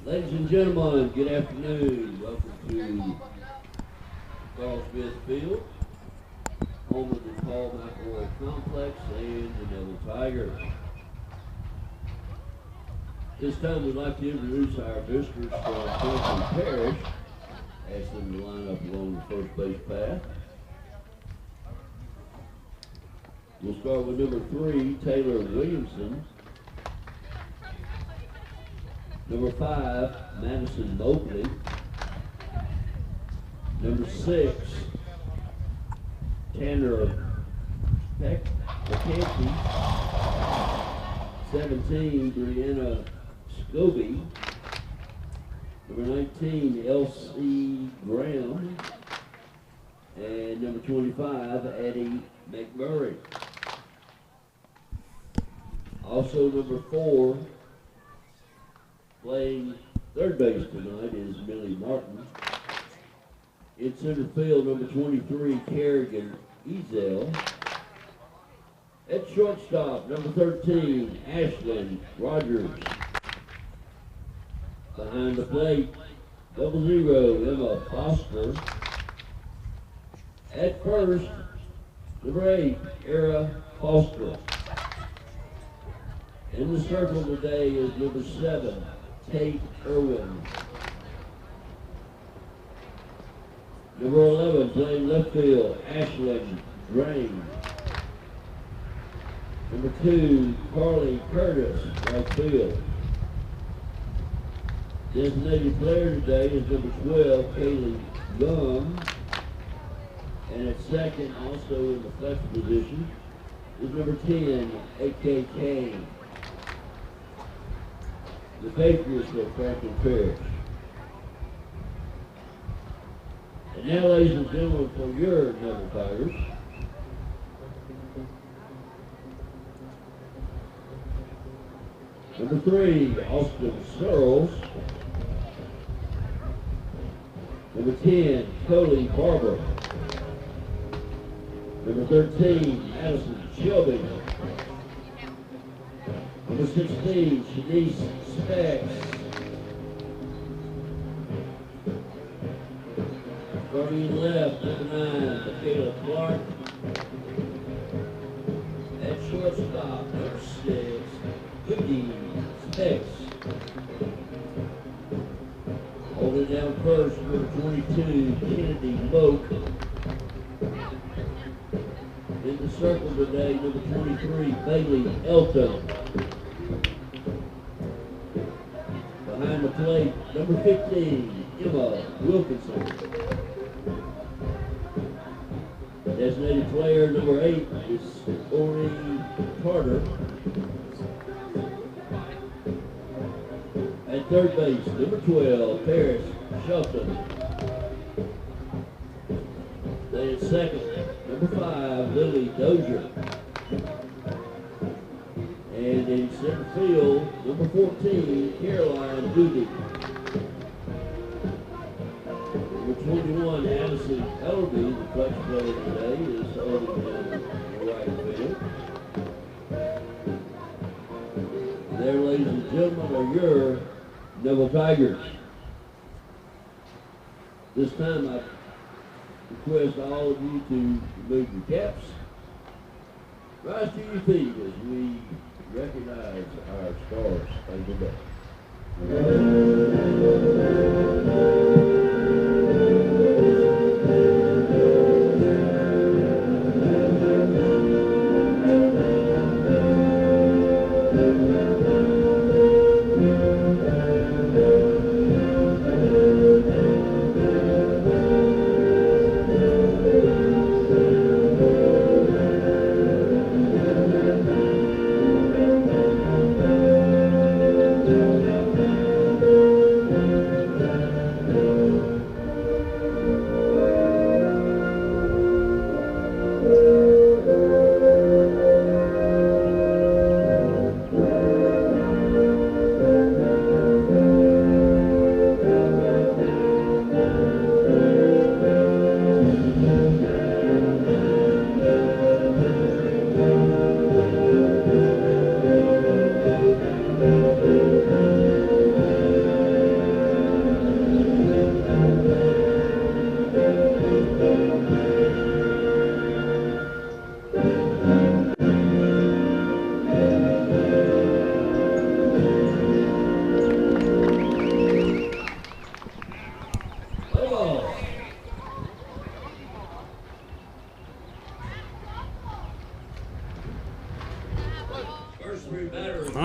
Ladies and gentlemen, good afternoon. Welcome to Carl Smith Field, home of the Paul McElroy Complex and the Neville Tigers. This time we'd like to introduce our visitors from Franklin Parish. Ask them to line up along the first base path. We'll start with number 3, Taylor Williamson. Number 5, Madison Mobley. Number 6, Tanner McCarthy. 17, Brianna Shelby. Number 19, Elsie Graham. And number 25, Addie McMurray. Also number 4, playing third base tonight is Millie Martin. In center field, number 23, Kerrigan Ezel. At shortstop, number 13, Ashlyn Rogers. Behind the plate, 00, Emma Foster. At first, number 8, Era Foster. In the circle today is number 7, Kate Irwin. Number 11, playing left field, Ashlyn Drain. Number 2, Carly Curtis, right field. Designated player today is number 12, Kaylee Young. And at second, also in the flex position, is number 10, A.K. Kane. The Patriots of Franklin Parish. And now, ladies and gentlemen, for your Neville Tigers. Number 3, Austin Searles. Number 10, Cody Barber. Number 13, Madison Shelby. Number 16, Shanice Specs. Starting left, number 9, Michaela Clark. At shortstop, number 6, Cookie Specs. Holding down first, number 22, Kennedy Moak. In the circle today, number 23, Bailey Elton. Behind the plate, number 15, Emma Wilkinson. Designated player number 8 is Ori Carter. At third base, number 12, Paris Shelton. Then at second, number 5, Lily Dozier. And in center field, number 14, Caroline Doody. Number 21, Addison Ellerby, the flex player today, is holding down the right field. There, ladies and gentlemen, are your Neville Tigers. This time I request all of you to remove your caps. Rise to your feet as we recognize our stars. Thank you.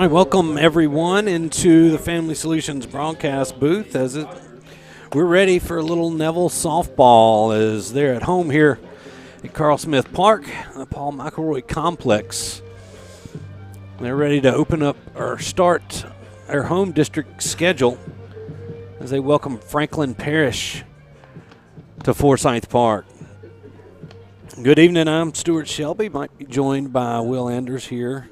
right, welcome everyone into the Family Solutions broadcast booth we're ready for a little Neville softball as they're at home here at Carl Smith Park, the Paul McElroy Complex. They're ready to open up or start their home district schedule as they welcome Franklin Parish to Forsyth Park. Good evening, I'm Stewart Shelby. Might be joined by Will Anders here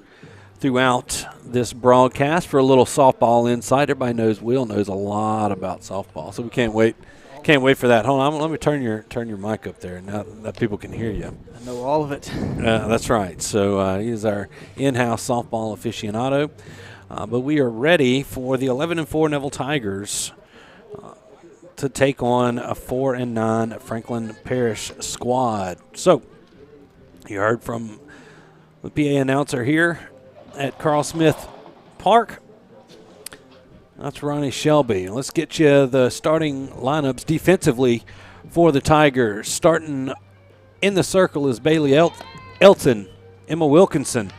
throughout this broadcast for a little softball insight. Everybody knows Will knows a lot about softball, so we can't wait for that. Hold on, let me turn your mic up there now that people can hear you. I know all of it. That's right. So he is our in-house softball aficionado. But we are ready for the 11-4 Neville Tigers to take on a 4-9 Franklin Parish squad. So you heard from the PA announcer here at Carl Smith Park. That's Ronnie Shelby. Let's get you the starting lineups defensively for the Tigers. Starting in the circle is Bailey Elton. Emma Wilkinson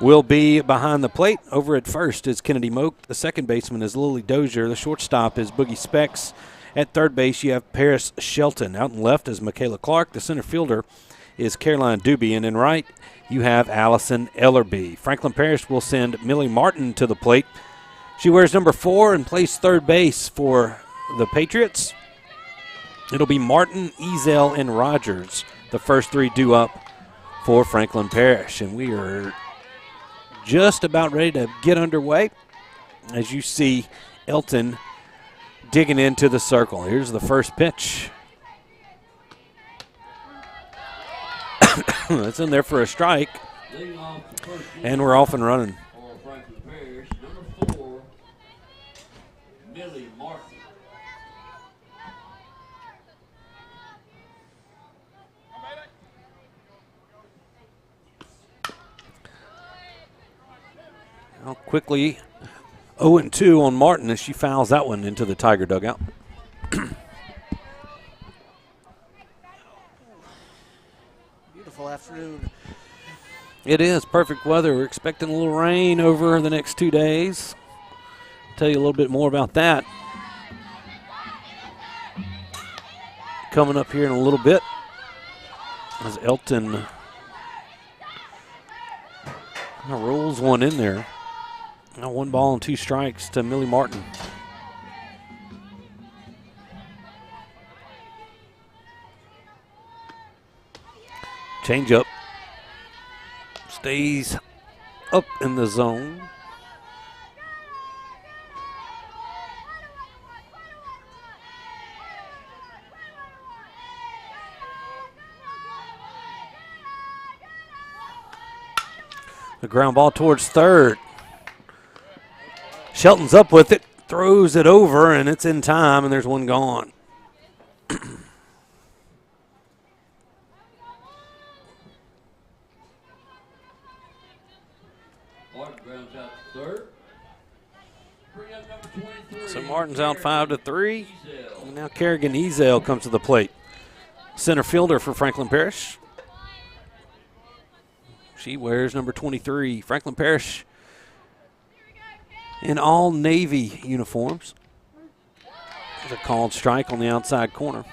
will be behind the plate. Over at first is Kennedy Moak. The second baseman is Lily Dozier. The shortstop is Boogie Specs. At third base, you have Paris Shelton. Out in left is Michaela Clark. The center fielder is Caroline Doobie. And in right, you have Allison Ellerby. Franklin Parish will send Millie Martin to the plate. She wears number 4 and plays third base for the Patriots. It'll be Martin, Ezel, and Rogers, the first 3 due up for Franklin Parish. And we are just about ready to get underway as you see Elton digging into the circle. Here's the first pitch. It's in there for a strike. And we're off and running. Number 4, Millie Martin. Now quickly 0-2 on Martin as she fouls that one into the Tiger dugout. Beautiful afternoon. It is perfect weather. We're expecting a little rain over the next 2 days. Tell you a little bit more about that coming up here in a little bit as Elton rolls one in there. Now 1 ball and 2 strikes to Millie Martin. Change up. Stays up in the zone. The ground ball towards third. Shelton's up with it, throws it over, and it's in time, and there's one gone. So Martin's out 5-3. And now Kerrigan Ezel comes to the plate. Center fielder for Franklin Parish. She wears number 23. Franklin Parish in all navy uniforms. There's a called strike on the outside corner.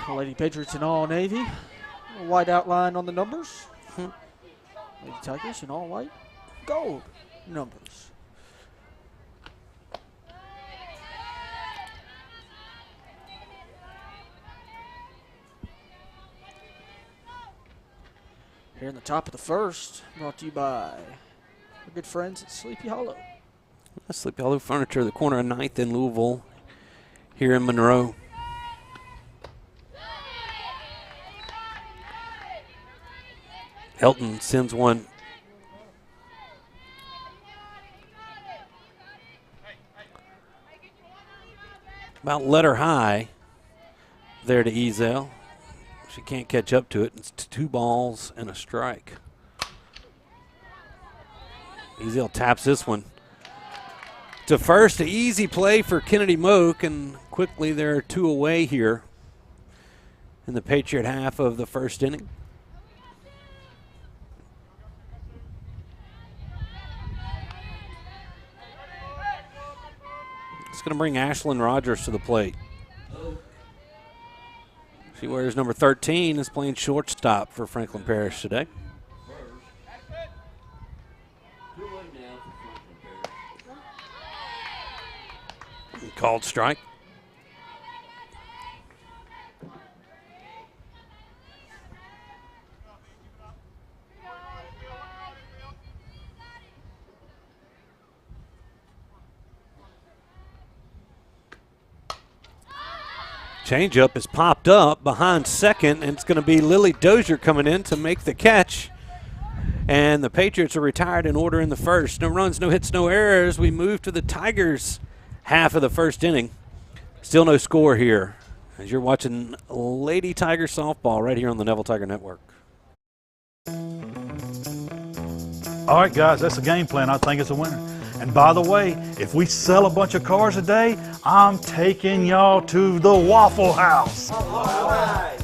Lady Patriots in all navy. A white outline on the numbers. Lady Tigers in all white. Gold numbers. Here in the top of the first, brought to you by our good friends at Sleepy Hollow. Sleepy Hollow Furniture, the corner of 9th in Louisville, here in Monroe. Elton sends one about letter high there to Ezel. She can't catch up to it. It's 2 balls and a strike. Ezel taps this one to first. An easy play for Kennedy Moak, and quickly there are 2 away here in the Patriot half of the first inning. It's going to bring Ashlyn Rogers to the plate. She wears number 13, is playing shortstop for Franklin Parish today. Called strike. Changeup is popped up behind second, and it's going to be Lily Dozier coming in to make the catch. And the Patriots are retired in order in the first. No runs, no hits, no errors. We move to the Tigers' half of the first inning. Still no score here as you're watching Lady Tiger softball right here on the Neville Tiger Network. All right, guys, that's the game plan. I think it's a winner. And by the way, if we sell a bunch of cars a day, I'm taking y'all to the Waffle House. All right.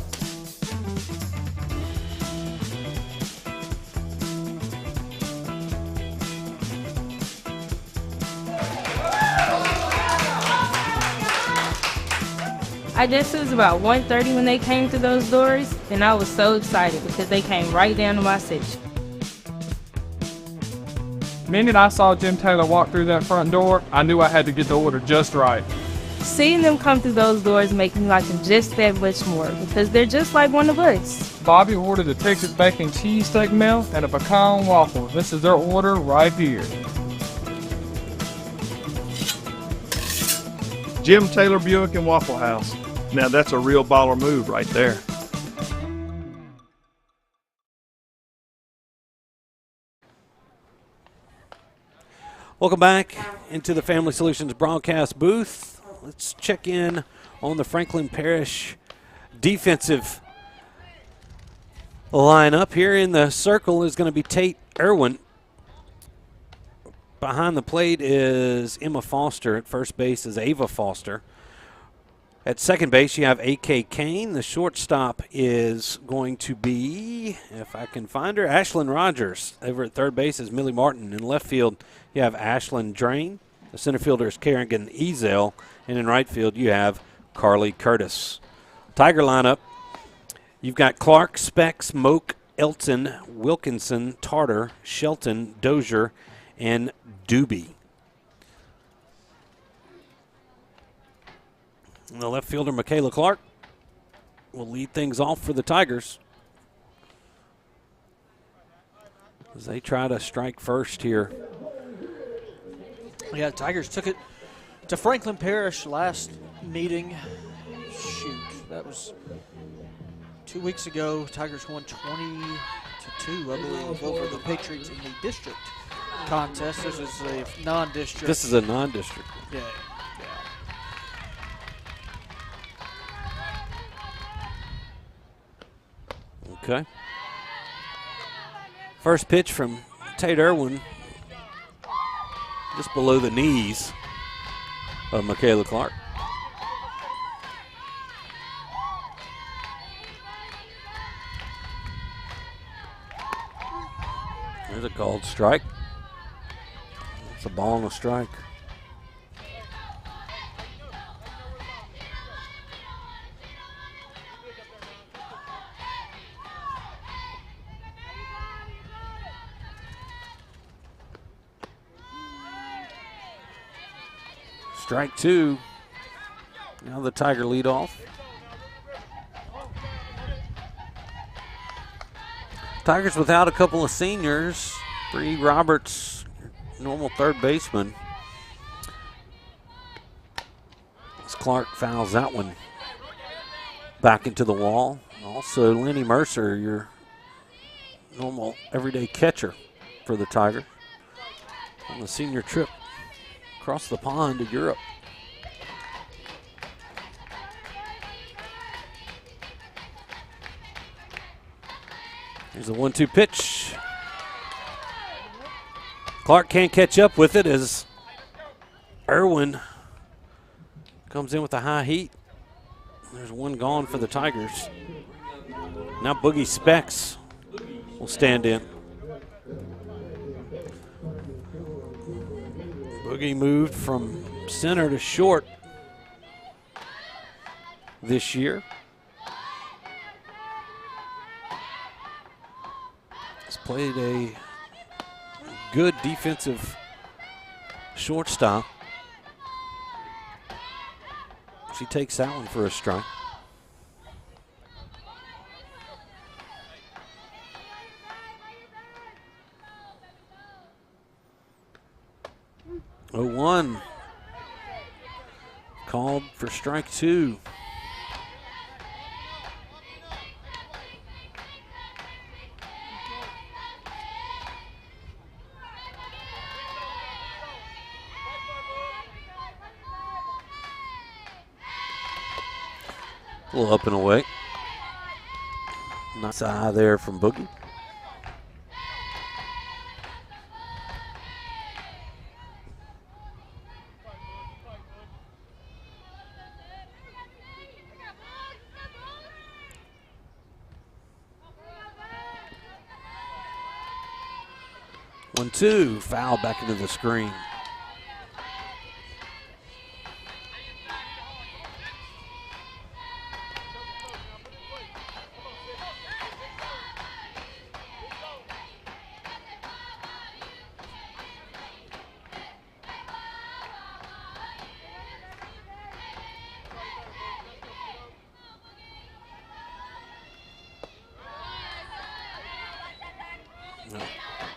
I guess it was about 1:30 when they came through those doors, and I was so excited because they came right down to my section. The minute I saw Jim Taylor walk through that front door, I knew I had to get the order just right. Seeing them come through those doors makes me like them just that much more because they're just like one of us. Bobby ordered a Texas bacon cheesesteak meal and a pecan waffle. This is their order right here. Jim Taylor Buick and Waffle House. Now that's a real baller move right there. Welcome back into the Family Solutions broadcast booth. Let's check in on the Franklin Parish defensive lineup. Here in the circle is going to be Tate Irwin. Behind the plate is Emma Foster. At first base is Ava Foster. At second base, you have A.K. Kane. The shortstop is going to be, if I can find her, Ashlyn Rogers. Over at third base is Millie Martin. In left field, you have Ashlyn Drain. The center fielder is Kerrigan Ezel. And in right field, you have Carly Curtis. Tiger lineup, you've got Clark, Specs, Moak, Elton, Wilkinson, Tarter, Shelton, Dozier, and Doobie. And the left fielder, Michaela Clark, will lead things off for the Tigers as they try to strike first here. Yeah, the Tigers took it to Franklin Parish last meeting. Shoot, that was 2 weeks ago. Tigers won 20-2, I believe, over the Patriots in the district contest. This is a non-district. This is a non-district. Yeah. Okay. First pitch from Tate Irwin, just below the knees of Michaela Clark. There's a called strike. It's a ball and a strike. Strike two. Now the Tiger lead off. Tigers without a couple of seniors. Bree Roberts, normal third baseman. As Clark fouls that one back into the wall. Also, Lenny Mercer, your normal everyday catcher for the Tiger on the senior trip across the pond to Europe. Here's a 1-2 pitch. Clark can't catch up with it as Irwin comes in with a high heat. There's one gone for the Tigers. Now Boogie Specs will stand in. Boogie moved from center to short this year. He's played a good defensive shortstop. She takes that one for a strike. Oh, 1 called for strike 2. A little up and away. Nice eye there from Boogie. One, two, foul back into the screen.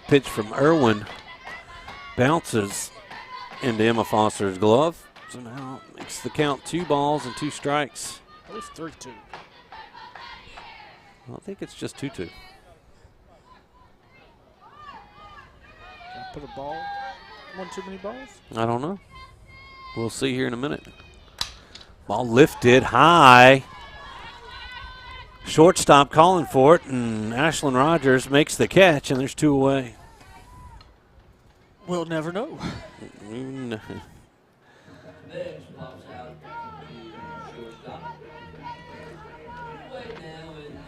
Pitch from Irwin bounces into Emma Foster's glove. So now it makes the count 2 balls and 2 strikes. I believe 3-2. I think it's just 2-2. Can I put a ball? One too many balls? I don't know. We'll see here in a minute. Ball lifted high. Shortstop calling for it, and Ashlyn Rogers makes the catch, and there's 2 away. We'll never know. Mm. Next pops out to shortstop.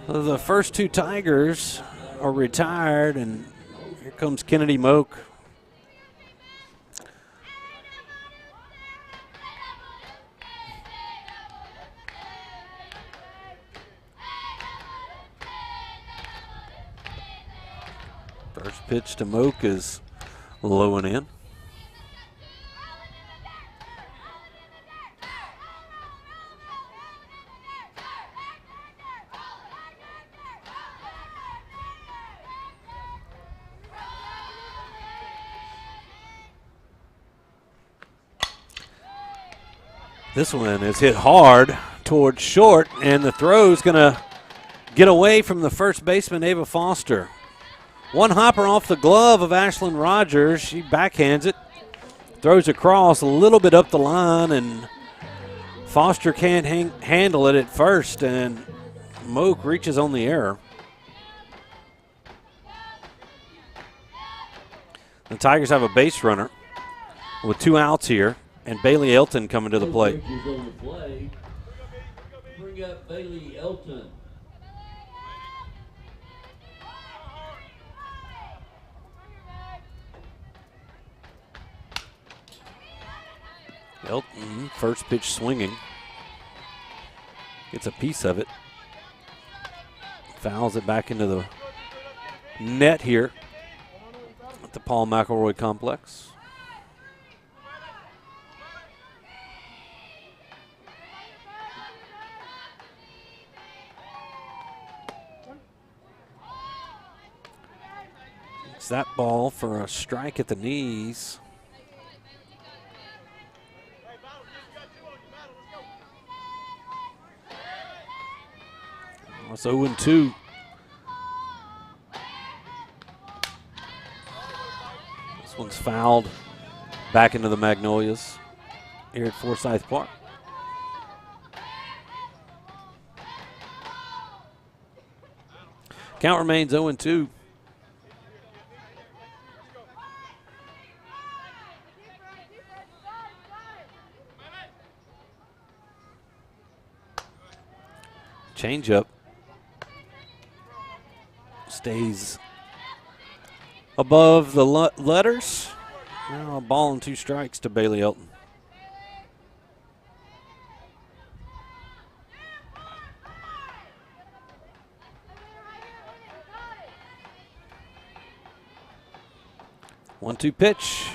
The first 2 Tigers are retired, and here comes Kennedy Moak. First pitch to Moak is low and in. This one is hit hard towards short, and the throw is going to get away from the first baseman, Ava Foster. One hopper off the glove of Ashlyn Rogers. She backhands it, throws across a little bit up the line, and Foster can't handle it at first, and Moak reaches on the error. The Tigers have a base runner with 2 outs here, and Bailey Elton coming to the plate. On the play. Bring up Bailey Elton. Elton, first pitch swinging. Gets a piece of it. Fouls it back into the net here at the Paul McElroy Complex. It's that ball for a strike at the knees. It's 0-2. This one's fouled back into the Magnolias here at Forsyth Park. Count remains 0-2. Changeup stays above the letters. Now a ball and 2 strikes to Bailey Elton. 1-2 pitch.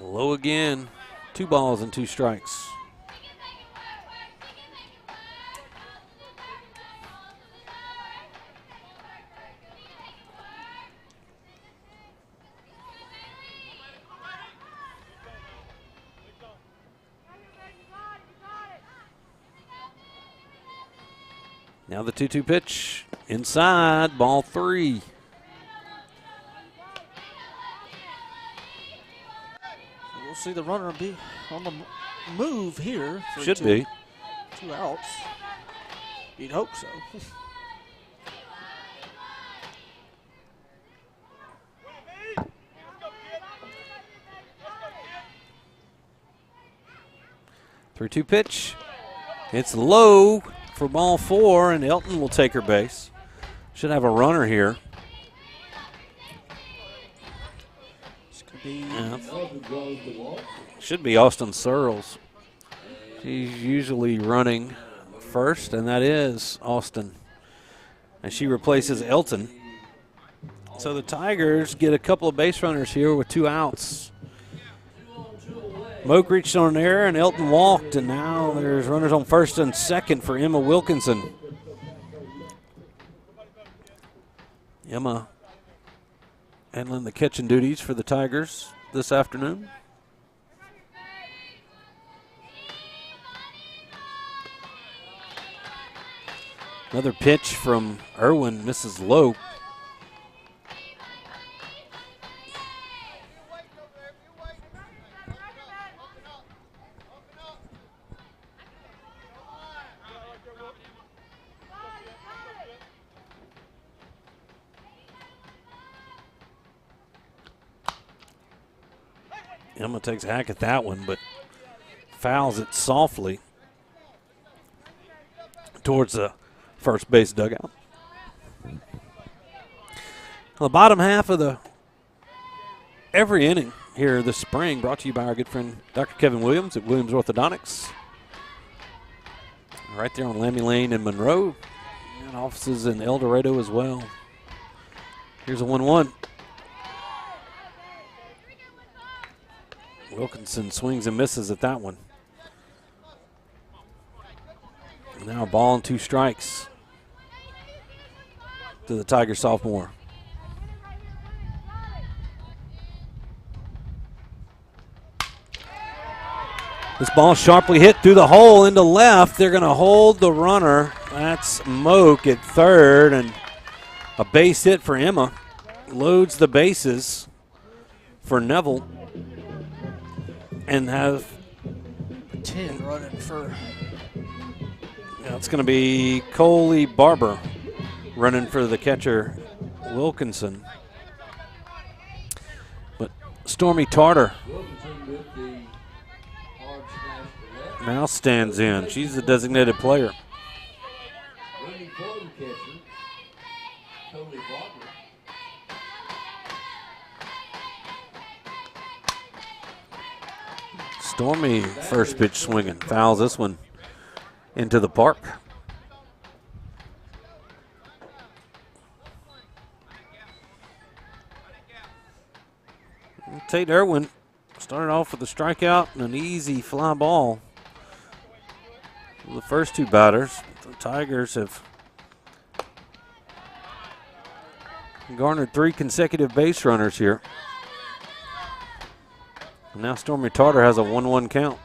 Low again. 2 balls and 2 strikes. Now the 2-2 pitch. Inside, ball 3. We'll see the runner be on the move here. Should be. 2 outs. You'd hope so. Three-two pitch. It's low for ball 4, and Elton will take her base. Should have a runner here. This could be. Should be Austin Searles. She's usually running first, and that is Austin. And she replaces Elton. So the Tigers get a couple of base runners here with 2 outs. Moak reached on an error, and Elton walked, and now there's runners on first and second for Emma Wilkinson. Emma handling the catching duties for the Tigers this afternoon. Another pitch from Irwin misses low. Emma takes a hack at that one, but fouls it softly towards the first base dugout. The bottom half of every inning here this spring brought to you by our good friend Dr. Kevin Williams at Williams Orthodontics. Right there on Lammy Lane in Monroe, and offices in El Dorado as well. Here's a 1-1. Wilkinson swings and misses at that one. Now a ball and 2 strikes to the Tiger sophomore. This ball sharply hit through the hole into left. They're going to hold the runner. That's Moak at third, and a base hit for Emma. Loads the bases for Neville. And have 10 running for. Yeah, it's going to be Coley Barber running for the catcher Wilkinson. But Stormy Tartar now stands in. She's the designated player. Stormy first pitch swinging, fouls this one into the park. Tate Irwin started off with a strikeout and an easy fly ball. The first 2 batters, the Tigers have garnered 3 consecutive base runners here. And now Stormy Tartar has a 1-1 count.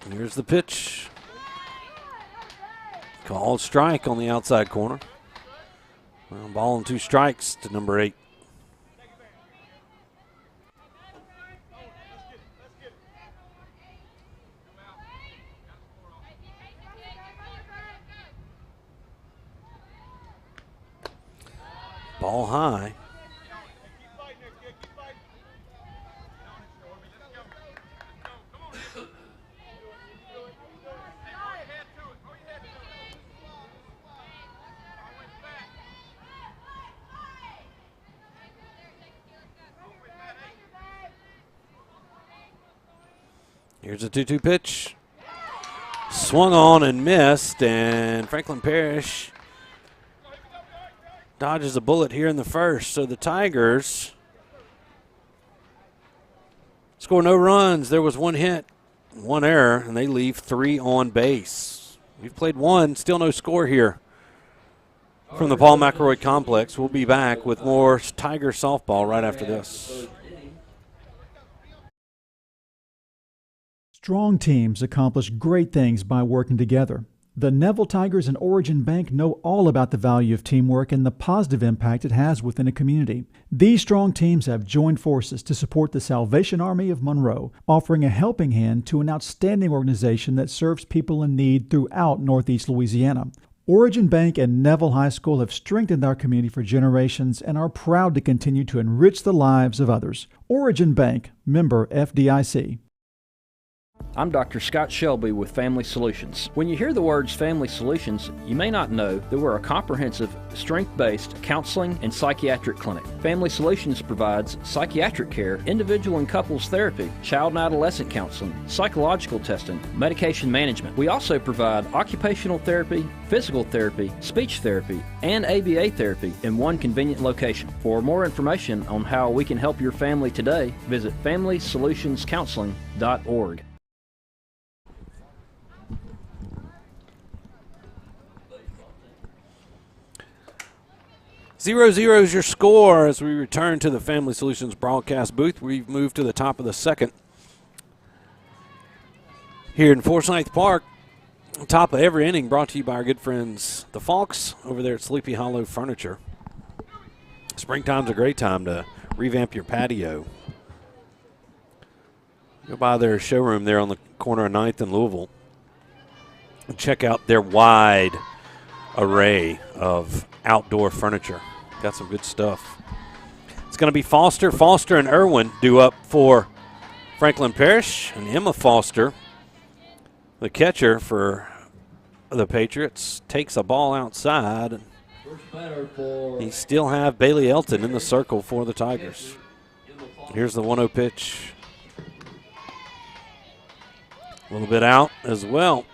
And here's the pitch. Called strike on the outside corner. Well, ball and 2 strikes to number 8. Ball high. Here's a 2-2 pitch. Swung on and missed, and Franklin Parish dodges a bullet here in the first. So the Tigers score no runs. There was one hit, one error, and they leave 3 on base. We've played one, still no score here from the Paul McElroy Complex. We'll be back with more Tiger softball right after this. Strong teams accomplish great things by working together. The Neville Tigers and Origin Bank know all about the value of teamwork and the positive impact it has within a community. These strong teams have joined forces to support the Salvation Army of Monroe, offering a helping hand to an outstanding organization that serves people in need throughout Northeast Louisiana. Origin Bank and Neville High School have strengthened our community for generations and are proud to continue to enrich the lives of others. Origin Bank, member FDIC. I'm Dr. Scott Shelby with Family Solutions. When you hear the words Family Solutions, you may not know that we're a comprehensive, strength-based counseling and psychiatric clinic. Family Solutions provides psychiatric care, individual and couples therapy, child and adolescent counseling, psychological testing, medication management. We also provide occupational therapy, physical therapy, speech therapy, and ABA therapy in one convenient location. For more information on how we can help your family today, visit FamilySolutionsCounseling.org. 0-0 is your score as we return to the Family Solutions broadcast booth. We've moved to the top of the second here in Forsyth Park. Top of every inning brought to you by our good friends, the Falks, over there at Sleepy Hollow Furniture. Springtime's a great time to revamp your patio. Go by their showroom there on the corner of 9th and Louisville and check out their wide array of outdoor furniture. Got some good stuff. It's going to be Foster and Irwin due up for Franklin Parish, and Emma Foster, the catcher for the Patriots, takes a ball outside. You still have Bailey Elton in the circle for the Tigers. Here's the 1-0 pitch. A little bit out as well.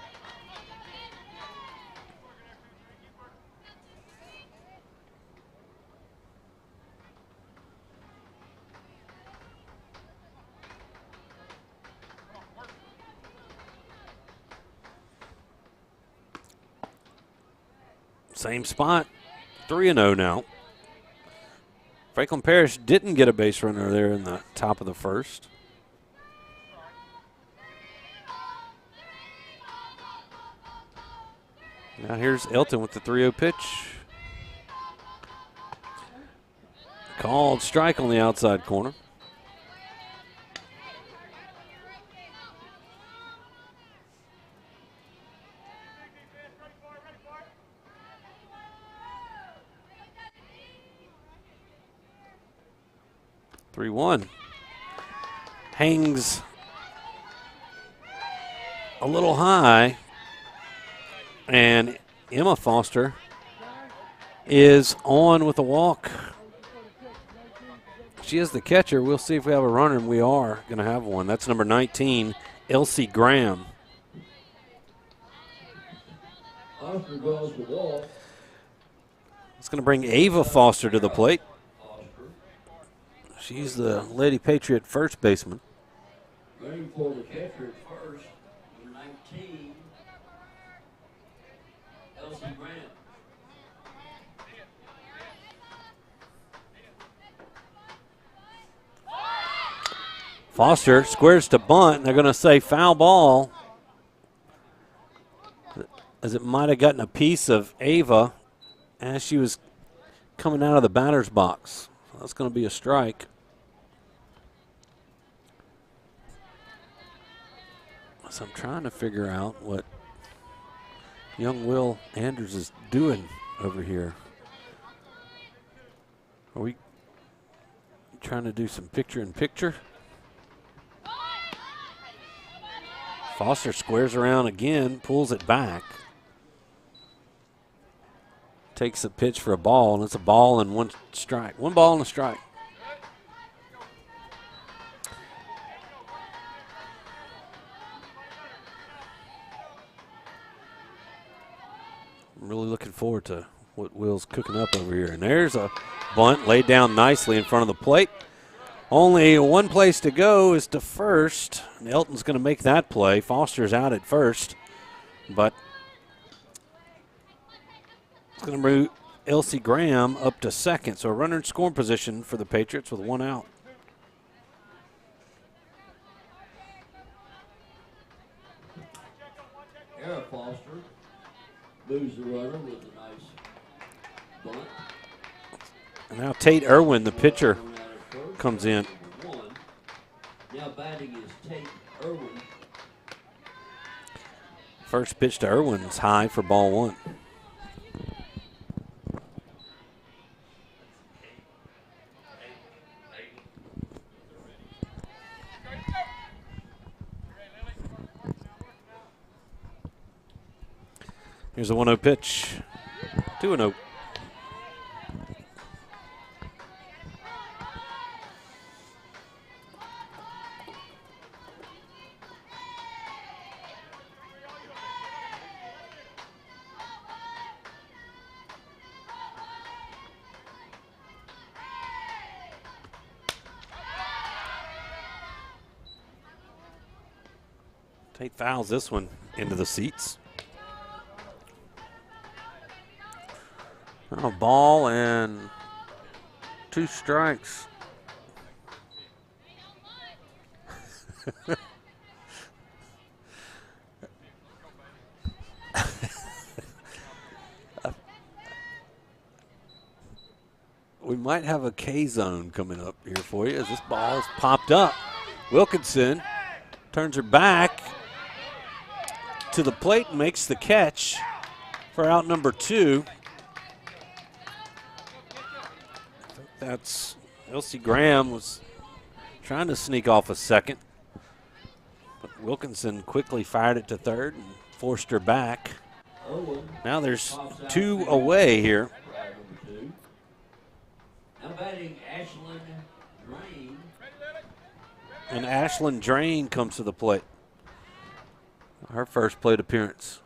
Same spot, 3-0 now. Franklin Parish didn't get a base runner there in the top of the first. Now here's Elton with the 3-0 pitch. Called strike on the outside corner. Three-one. Hangs a little high, and Emma Foster is on with a walk. She is the catcher. We'll see if we have a runner, and we are going to have one. That's number 19, Elsie Graham. It's going to bring Ava Foster to the plate. She's the Lady Patriot first baseman. Running for the catcher at first, number 19, Elsie Graham. Foster squares to bunt, and they're going to say foul ball, as it might have gotten a piece of Ava as she was coming out of the batter's box. So that's going to be a strike. So I'm trying to figure out what young Will Andrews is doing over here. Are we trying to do some picture-in-picture? Foster squares around again, pulls it back. Takes a pitch for a ball, and it's a ball and one strike. One ball and a strike. I'm really looking forward to what Will's cooking up over here. And there's a bunt laid down nicely in front of the plate. Only one place to go is to first. And Elton's going to make that play. Foster's out at first, but it's going to move Elsie Graham up to second. So a runner in scoring position for the Patriots with one out. Era Foster moves the runner with a nice bunt. And now Tate Irwin, the pitcher, comes in. Now batting is Tate Irwin. First pitch to Irwin's high for ball one. Here's a 1-0 pitch. 2-0. Tate fouls this one into the seats. A ball and 2 strikes. We might have a K zone coming up here for you as this ball is popped up. Wilkinson turns her back to the plate and makes the catch for out number 2. That's Elsie Graham was trying to sneak off a second, but Wilkinson quickly fired it to third and forced her back. Now there's 2 away here. Now batting Ashlyn Drain. And Ashlyn Drain comes to the plate. Her first plate appearance.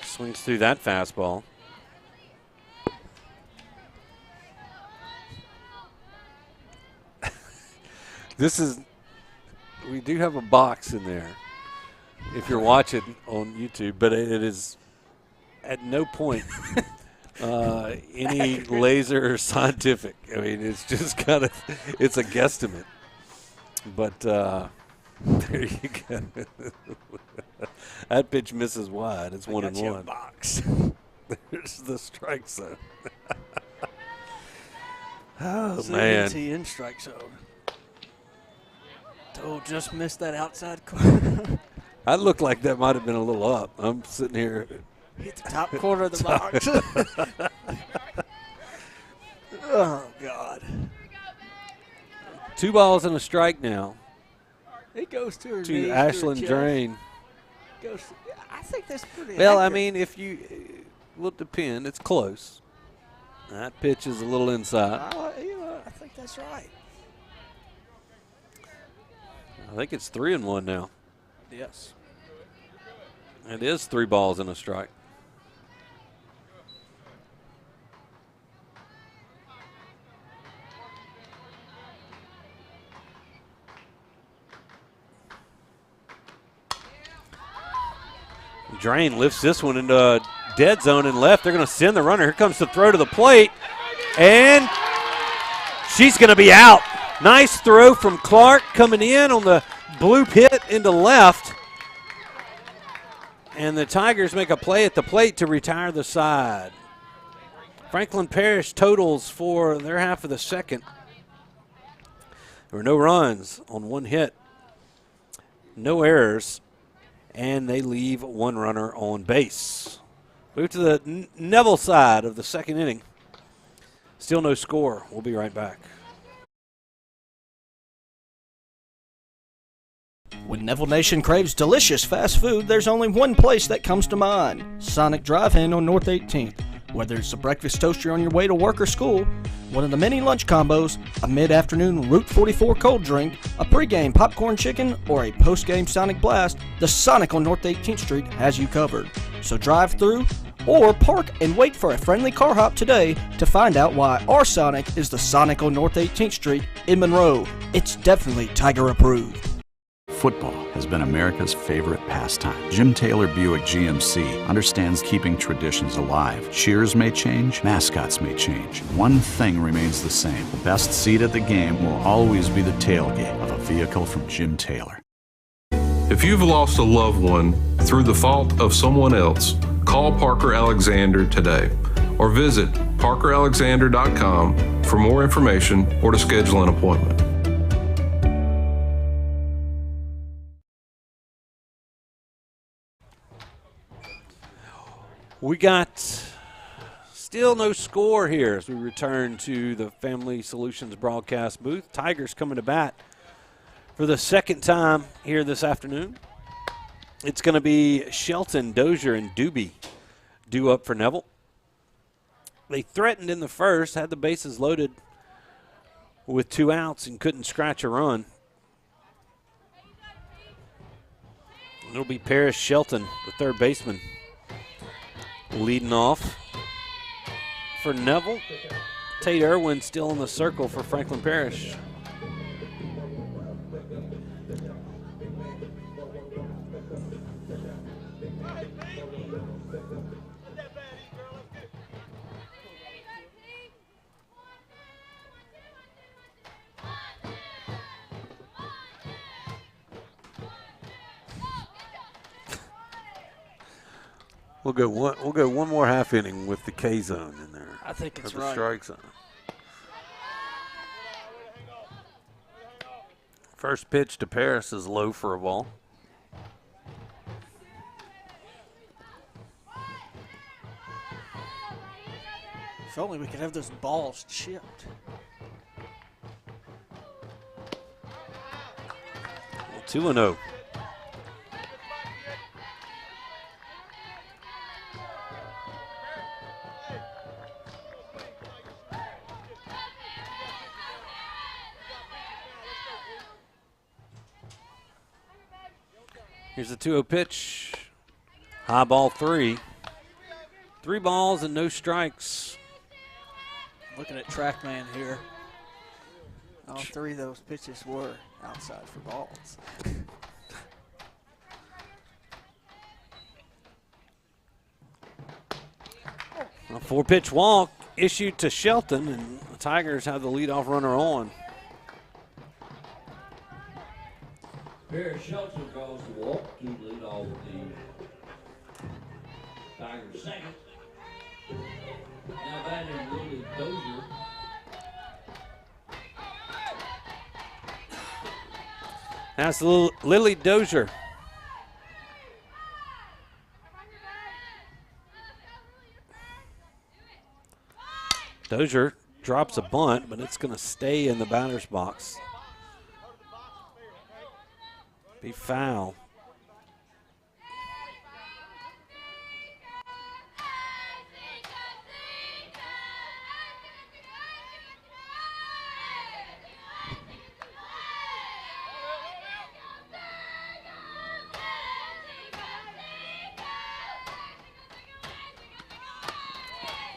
Swings through that fastball. We do have a box in there if you're watching on YouTube, but it is at no point any laser or scientific. I mean, it's just kind of, it's a guesstimate. But there you go. That pitch misses wide. It's 1-1. Box. There's the strike zone. Oh, man. in strike zone. Oh, just missed that outside corner. I look like that might have been a little up. I'm sitting here. Hit the top corner of the box. Oh, God. 2 balls and a strike now It goes to her to knees, Ashlyn Drain. I think that's pretty Well, accurate. I mean, if you will depend. It's close. That pitch is a little inside. I think that's right. I think it's 3-1 now. Yes. It is 3 balls and a strike. Drain lifts this one into a dead zone and left. They're going to send the runner. Here comes the throw to the plate. And she's going to be out. Nice throw from Clark coming in on the blue pit into left. And the Tigers make a play at the plate to retire the side. Franklin Parish totals for their half of the second. There were no runs on 1 hit, no errors, and they leave 1 runner on base. Move to the Neville side of the second inning. Still no score. We'll be right back. When Neville Nation craves delicious fast food, there's only one place that comes to mind: Sonic Drive-In on North 18th. Whether it's a breakfast toaster on your way to work or school, one of the many lunch combos, a mid-afternoon Route 44 cold drink, a pregame popcorn chicken, or a postgame Sonic Blast, the Sonic on North 18th Street has you covered. So drive through or park and wait for a friendly car hop today to find out why our Sonic is the Sonic on North 18th Street in Monroe. It's definitely Tiger approved. Football has been America's favorite pastime. Jim Taylor Buick GMC understands keeping traditions alive. Cheers may change, mascots may change. One thing remains the same. The best seat at the game will always be the tailgate of a vehicle from Jim Taylor. If you've lost a loved one through the fault of someone else, call Parker Alexander today or visit parkeralexander.com for more information or to schedule an appointment. We got still no score here as we return to the Family Solutions broadcast booth. Tigers coming to bat for the second time here this afternoon. It's going to be Shelton, Dozier, and Doobie due up for Neville. They threatened in the first, had the bases loaded with 2 outs and couldn't scratch a run. It'll be Paris Shelton, the third baseman, leading off for Neville. Tate Irwin still in the circle for Franklin Parish. We'll go one more half inning with the K zone in there. I think it's the right. Strike zone. First pitch to Paris is low for a ball. If only we could have those balls chipped. 2-0. Here's the 2-0 pitch. High ball 3. 3 balls and no strikes. Looking at TrackMan here. All 3 of those pitches were outside for balls. A 4-pitch walk issued to Shelton, and the Tigers have the leadoff runner on. Paris Shelton draws the walk to lead off the Tigers second. Now batting Lily Dozier. That's Lily Dozier. Dozier drops a bunt, but it's going to stay in the batter's box. Be foul.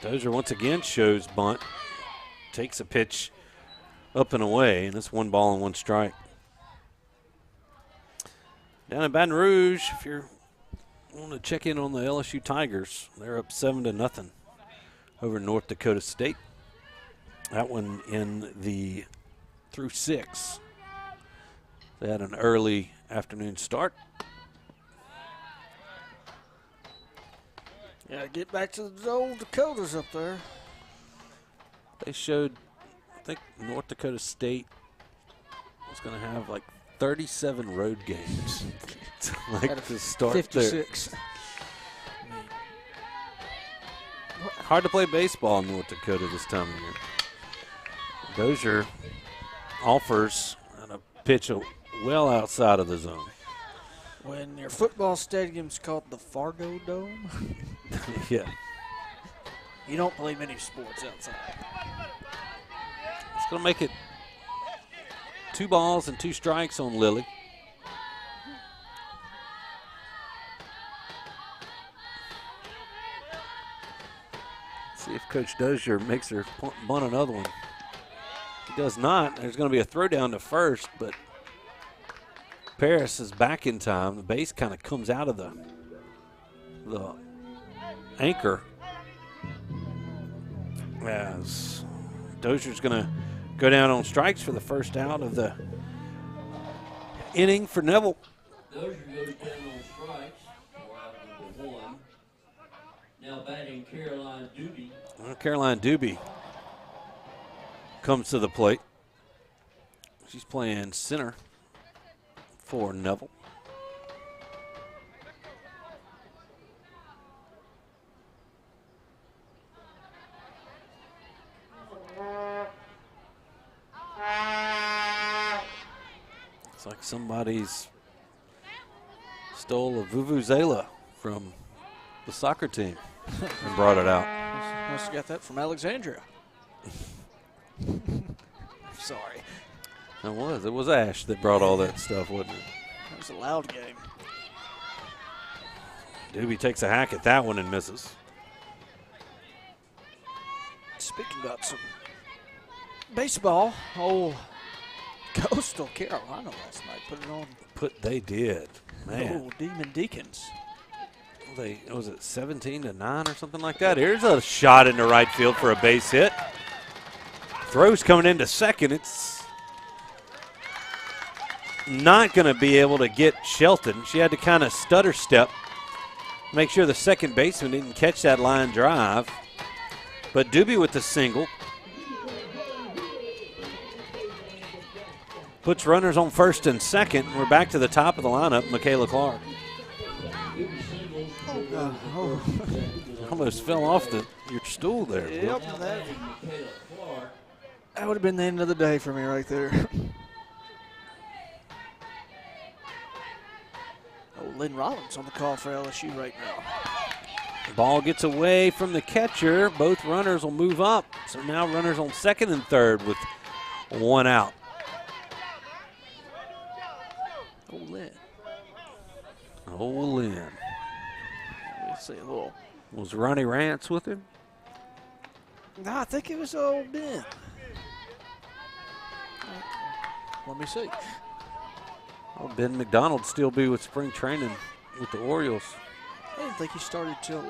Dozier once again shows bunt, takes a pitch up and away, and it's 1 ball and 1 strike. Down in Baton Rouge, if you want to check in on the LSU Tigers, they're up 7-0 over North Dakota State. That one in the through 6. They had an early afternoon start. Yeah, get back to the old Dakotas up there. They showed, I think North Dakota State was going to have like 37 road games to start 56. there. Hard to play baseball in North Dakota this time of year. Dozier offers and a pitch well outside of the zone. When your football stadium's called the Fargo Dome, Yeah. you don't play many sports outside. It's going to make it 2 balls and 2 strikes on Lily. See if Coach Dozier makes her bunt another one. He does not. There's going to be a throw down to first, but Paris is back in time. The base kind of comes out of the anchor as Dozier's going to go down on strikes for the first out of the inning for Neville. Dozier goes down on strikes for out number 1. Now batting Caroline Doobie. Caroline Doobie comes to the plate. She's playing center for Neville. It's like somebody's stole a vuvuzela from the soccer team and brought it out. Must have got that from Alexandria. Sorry. It was Ash that brought all that stuff, wasn't it? That was a loud game. Doobie takes a hack at that one and misses. Speaking about some baseball, Coastal Carolina last night put it on. They did, man. Oh, Demon Deacons. Was it 17-9 or something like that? Here's a shot into right field for a base hit. Throw's coming into second. It's not going to be able to get Shelton. She had to kind of stutter step, make sure the second baseman didn't catch that line drive. But Doobie with the single. Puts runners on first and second. We're back to the top of the lineup, Michaela Clark. Almost fell off your stool there. Yep, that would have been the end of the day for me right there. Lynn Rollins on the call for LSU right now. The ball gets away from the catcher. Both runners will move up. So now runners on second and third with one out. Lynn. Let's see a little. Was Ronnie Rance with him? No, I think it was old Ben. Let me see. Oh, Ben McDonald still be with spring training with the Orioles. I didn't think he started till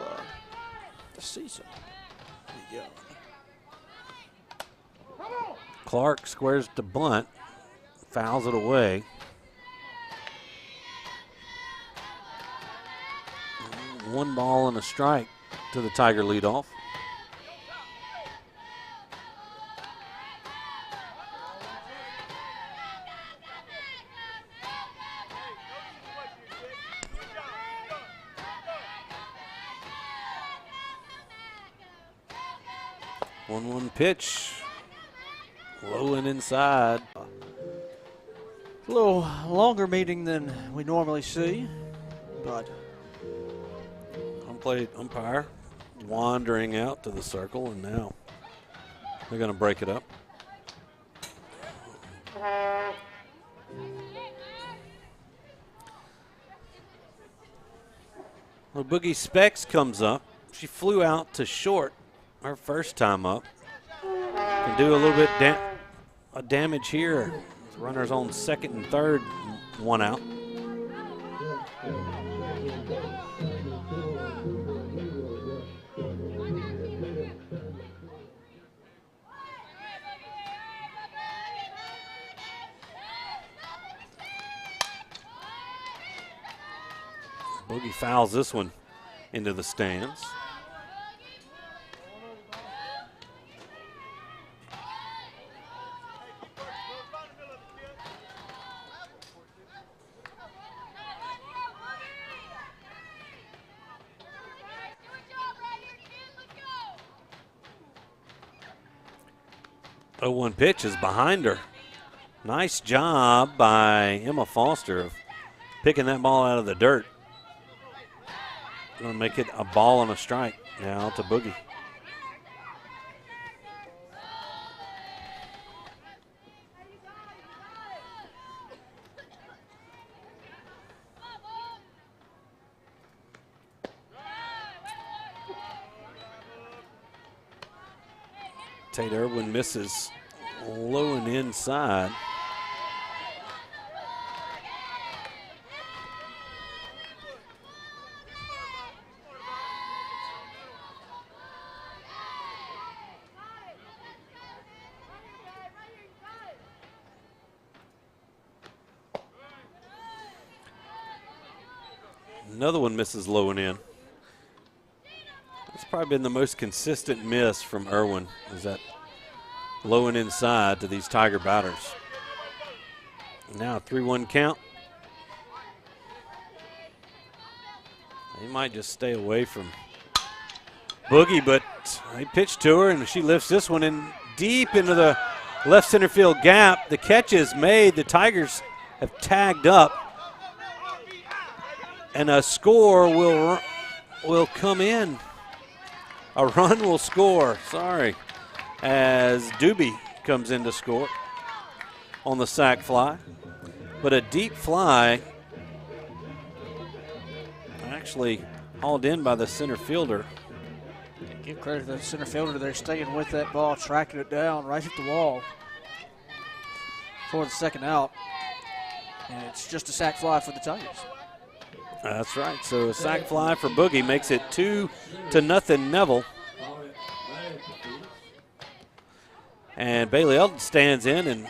the season. Yeah. Clark squares the bunt, fouls it away. One ball and a strike to the Tiger leadoff. One pitch, low and inside. A little longer meeting than we normally see, but umpire wandering out to the circle, and now they're going to break it up. Well, Boogie Specs comes up. She flew out to short her first time up. Can do a little bit of damage here. Runners on second and third, one out. Boogie fouls this one into the stands. The 0-1 pitch is behind her. Nice job by Emma Foster of picking that ball out of the dirt. Going to make it a ball and a strike now to Boogie. Tate Irwin misses low and inside. Another one misses low and in. That's probably been the most consistent miss from Irwin, is that low and inside to these Tiger batters. Now a 3-1 count. He might just stay away from Boogie, but he pitched to her, and she lifts this one in deep into the left center field gap. The catch is made. The Tigers have tagged up, and a score will come in. A run will score, as Doobie comes in to score on the sac fly. But a deep fly, actually hauled in by the center fielder. Give credit to the center fielder. They're staying with that ball, tracking it down right at the wall for the second out. And it's just a sac fly for the Tigers. That's right. So a sac fly for Boogie makes it 2-0 Neville. And Bailey Elton stands in and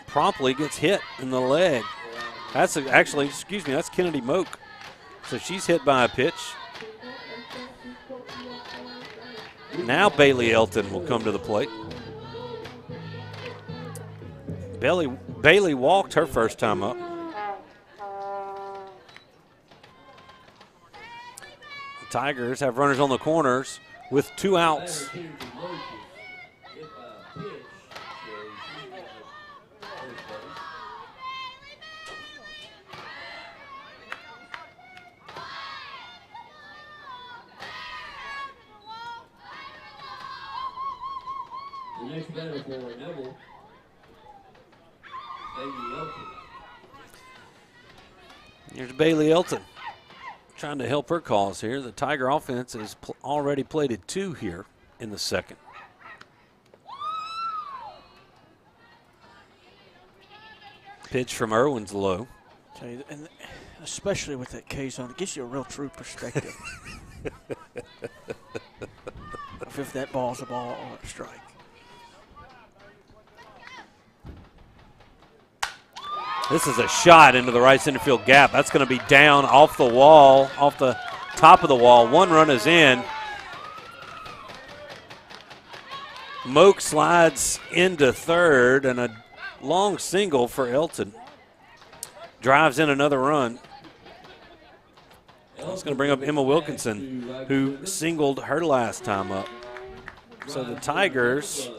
promptly gets hit in the leg. That's that's Kennedy Moak. So she's hit by a pitch. Now Bailey Elton will come to the plate. Bailey walked her first time up. The Tigers have runners on the corners with 2 outs. The next batter for Neville, Bailey Elton. Here's Bailey Elton trying to help her cause here. The Tiger offense has already plated 2 here in the second. Pitch from Irwin's low. And especially with that K zone, it gives you a real true perspective of if that ball's a ball or a strike. This is a shot into the right center field gap. That's going to be down off the wall, off the top of the wall. 1 run is in. Moak slides into third, and a long single for Elton. Drives in another run. It's going to bring up Emma Wilkinson, who singled her last time up. So the Tigers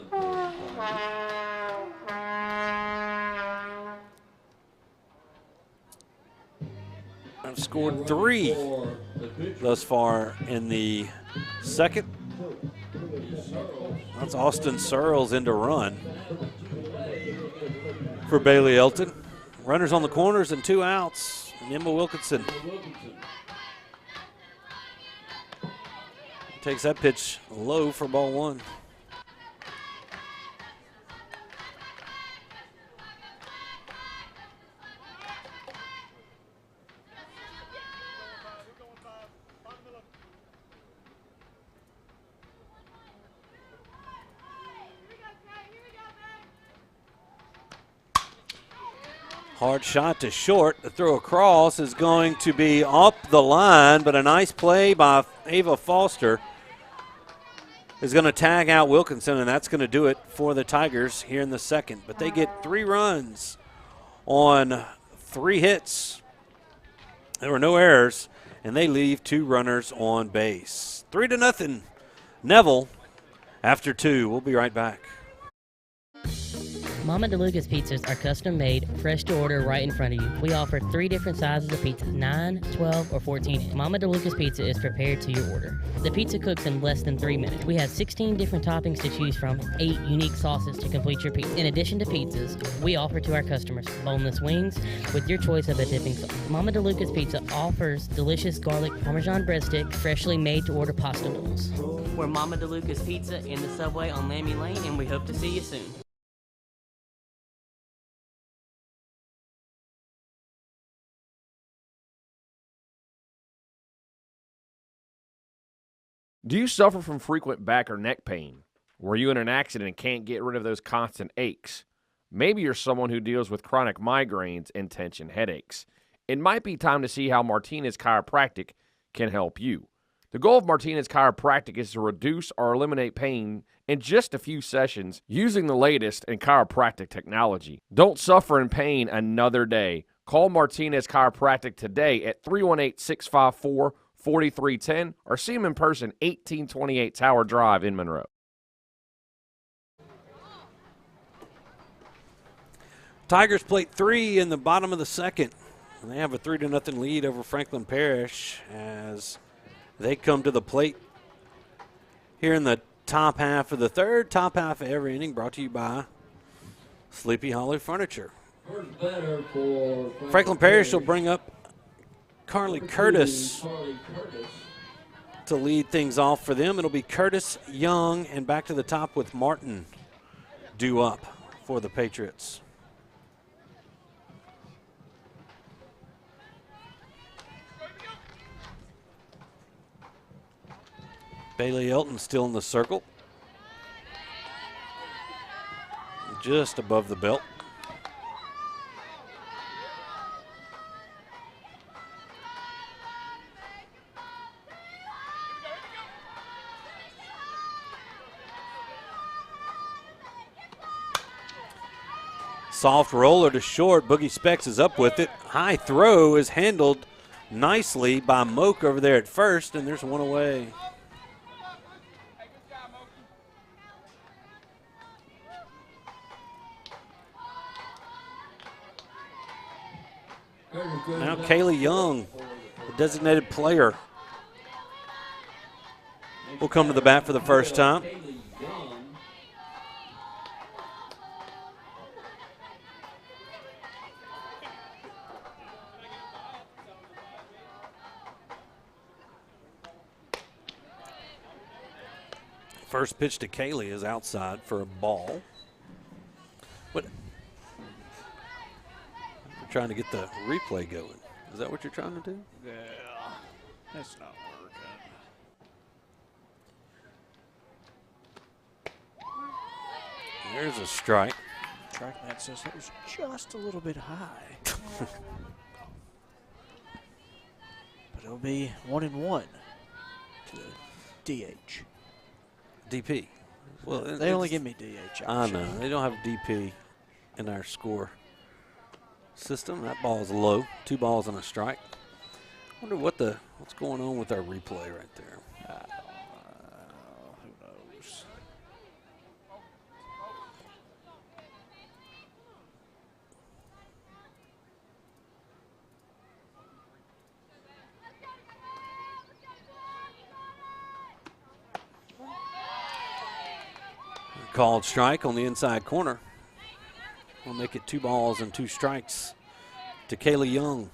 have scored 3 thus far in the second. That's Austin Searles into run for Bailey Elton. Runners on the corners and 2 outs. And Emma Wilkinson takes that pitch low for ball 1. Hard shot to short. The throw across is going to be up the line, but a nice play by Ava Foster is going to tag out Wilkinson, and that's going to do it for the Tigers here in the second. But they get 3 runs on 3 hits. There were no errors, and they leave 2 runners on base. 3-0 Neville after 2. We'll be right back. Mama DeLuca's pizzas are custom made, fresh to order right in front of you. We offer 3 different sizes of pizzas, 9, 12, or 14 inch. Mama DeLuca's pizza is prepared to your order. The pizza cooks in less than 3 minutes. We have 16 different toppings to choose from, 8 unique sauces to complete your pizza. In addition to pizzas, we offer to our customers boneless wings with your choice of a dipping sauce. Mama DeLuca's Pizza offers delicious garlic Parmesan breadstick, freshly made to order pasta rolls. We're Mama DeLuca's Pizza in the Subway on Lammy Lane, and we hope to see you soon. Do you suffer from frequent back or neck pain? Were you in an accident and can't get rid of those constant aches? Maybe you're someone who deals with chronic migraines and tension headaches. It might be time to see how Martinez Chiropractic can help you. The goal of Martinez Chiropractic is to reduce or eliminate pain in just a few sessions using the latest in chiropractic technology. Don't suffer in pain another day. Call Martinez Chiropractic today at 318-654-4310 or see them in person, 1828 Tower Drive in Monroe. Tigers plate 3 in the bottom of the second. And they have a 3-0 lead over Franklin Parish as they come to the plate here in the top half of the third, top half of every inning, brought to you by Sleepy Hollow Furniture. First batter for Franklin Parish will bring up Carly Curtis to lead things off for them. It'll be Curtis, Young, and back to the top with Martin due up for the Patriots. Bailey Elton still in the circle, just above the belt. Soft roller to short. Boogie Specs is up with it. High throw is handled nicely by Moak over there at first, and there's one away. Now Kaylee Young, the designated player, will come to the bat for the first time. First pitch to Kaylee is outside for a ball. What? We're trying to get the replay going. Is that what you're trying to do? Yeah, that's not working. There's a strike. TrackMan says that was just a little bit high. But it'll be 1-1 to DH. DP. Well, they only give me DH. I know. They don't have DP in our score system. That ball is low. 2 balls and a strike. Wonder what's going on with our replay right there. Who knows? Called strike on the inside corner. We'll make it 2 balls and 2 strikes to Kaylee Young.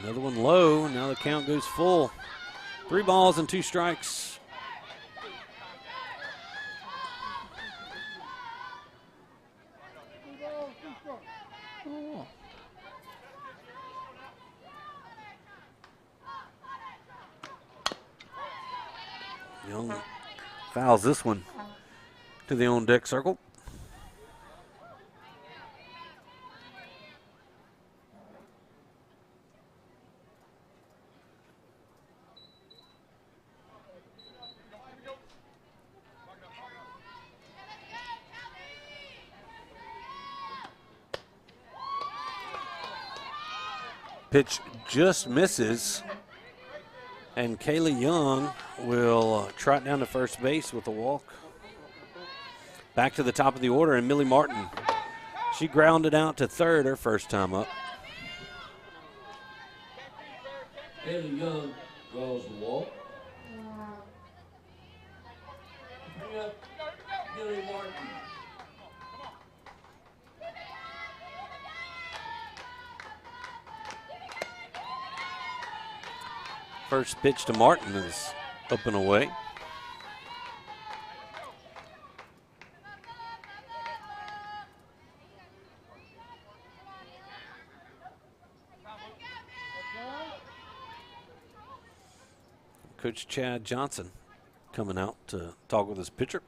Another one low. Now the count goes full. 3 balls and 2 strikes. Young fouls this one to the on deck circle. Pitch just misses, and Kaylee Young will trot down to first base with a walk. Back to the top of the order, and Millie Martin. She grounded out to third her first time up. Kaylee Young draws the walk. Bring up Millie Martin. First pitch to Martin is up and away. Coach Chad Johnson coming out to talk with his pitcher.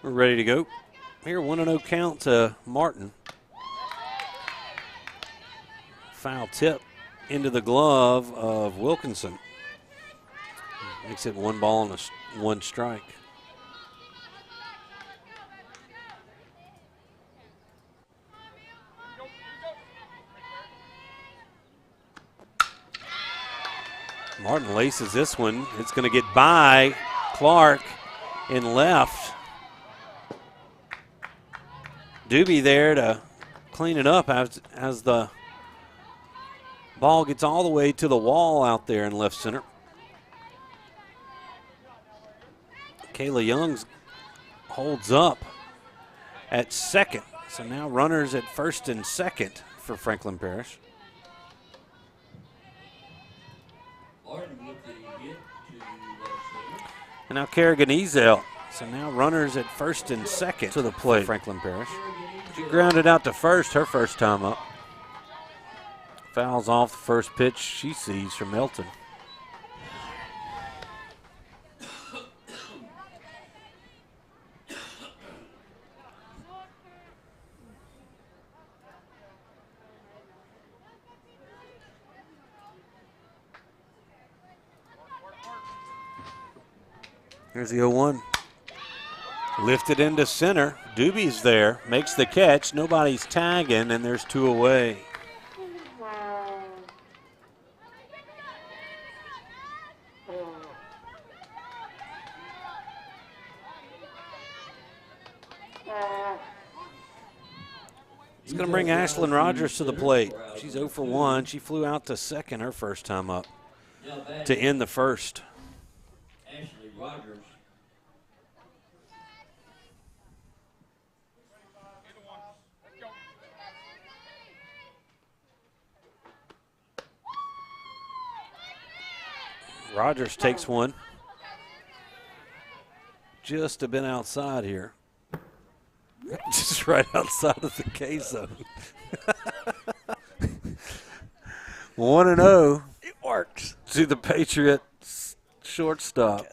We're ready to go. Here, 1-0 count to Martin. Foul tip into the glove of Wilkinson. Makes it 1 ball and 1 strike. Martin laces this one. It's going to get by Clark in left. Doobie there to clean it up as the ball gets all the way to the wall out there in left center. Kayla Youngs holds up at second. So now runners at first and second for Franklin Parish. And now Kerrigan Ezel. So now runners at first and second to the plate. Franklin Parish. She grounded out to first her first time up. Fouls off the first pitch she sees from Elton. Here's the 0-1. Lifted into center. Doobie's there, makes the catch. Nobody's tagging, and there's 2 away. He's going to bring Ashlyn Rogers to the plate. She's 0 for 1. She flew out to second her first time up to end the first. Ashley Rogers. Rogers takes one. Just a bit outside here. Just right outside of the K zone. 1-0. It works. To the Patriots shortstop.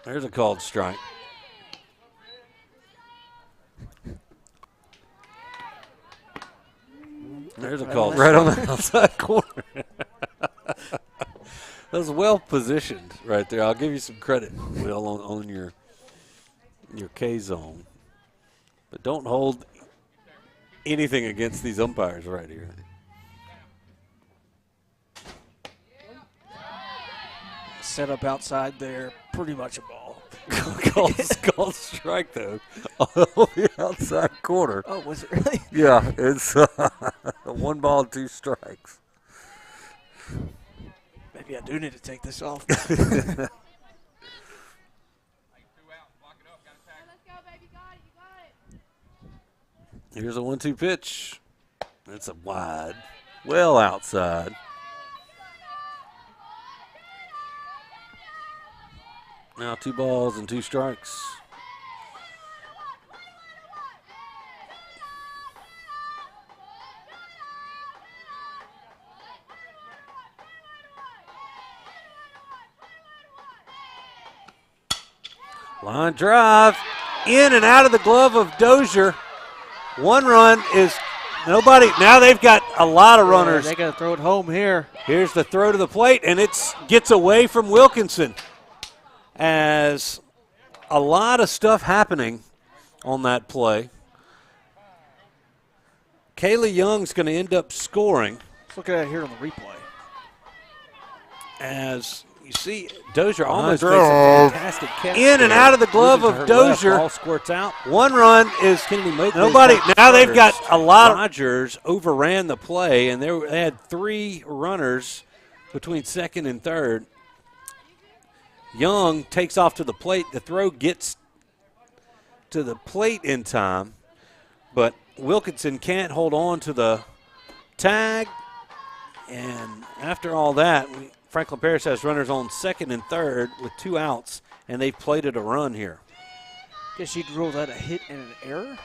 There's a called strike. There's a call right on the outside corner. That was well positioned right there. I'll give you some credit, Will, on your K zone. But don't hold anything against these umpires right here. Set up outside there, pretty much a ball. Called strike, though, on the outside corner. Oh, was it really? Yeah, it's 1 ball, 2 strikes. Maybe I do need to take this off. Here's a 1-2 pitch. That's a wide. Well outside. Now 2 balls and 2 strikes. Line drive, in and out of the glove of Dozier. 1 run is nobody. Now they've got a lot of runners. They got to throw it home here. Here's the throw to the plate, and it gets away from Wilkinson. As a lot of stuff happening on that play. Kaylee Young's going to end up scoring. Let's look at it here on the replay. As you see, Dozier almost makes a fantastic catch. In and out of the glove of Dozier. Ball squirts out. 1 run is nobody. Now they've got a lot of. Rogers overran the play, and they had 3 runners between second and third. Young takes off to the plate. The throw gets to the plate in time, but Wilkinson can't hold on to the tag. And after all that, Franklin Parish has runners on second and third with 2 outs, and they've plated a run here. Guess you'd rule that a hit and an error?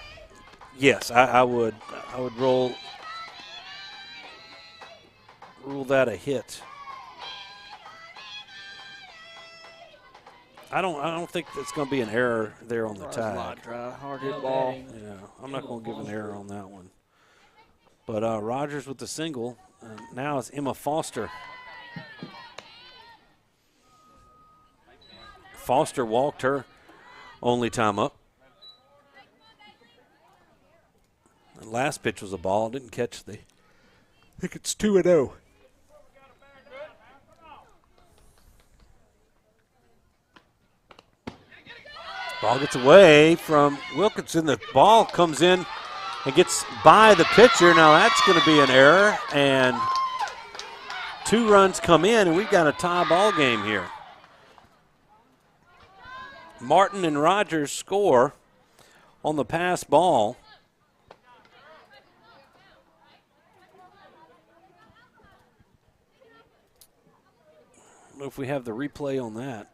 Yes, I would. I would rule that a hit. I don't think it's going to be an error there on the tag. Line drive, hard hit ball. Yeah, I'm not going to give an error on that one. But Rogers with the single. Now it's Emma Foster. Foster walked her only time up. The last pitch was a ball. Didn't catch I think it's 2-0. Ball gets away from Wilkinson. The ball comes in and gets by the pitcher. Now that's going to be an error. And 2 runs come in, and we've got a tie ball game here. Martin and Rogers score on the pass ball. I don't know if we have the replay on that.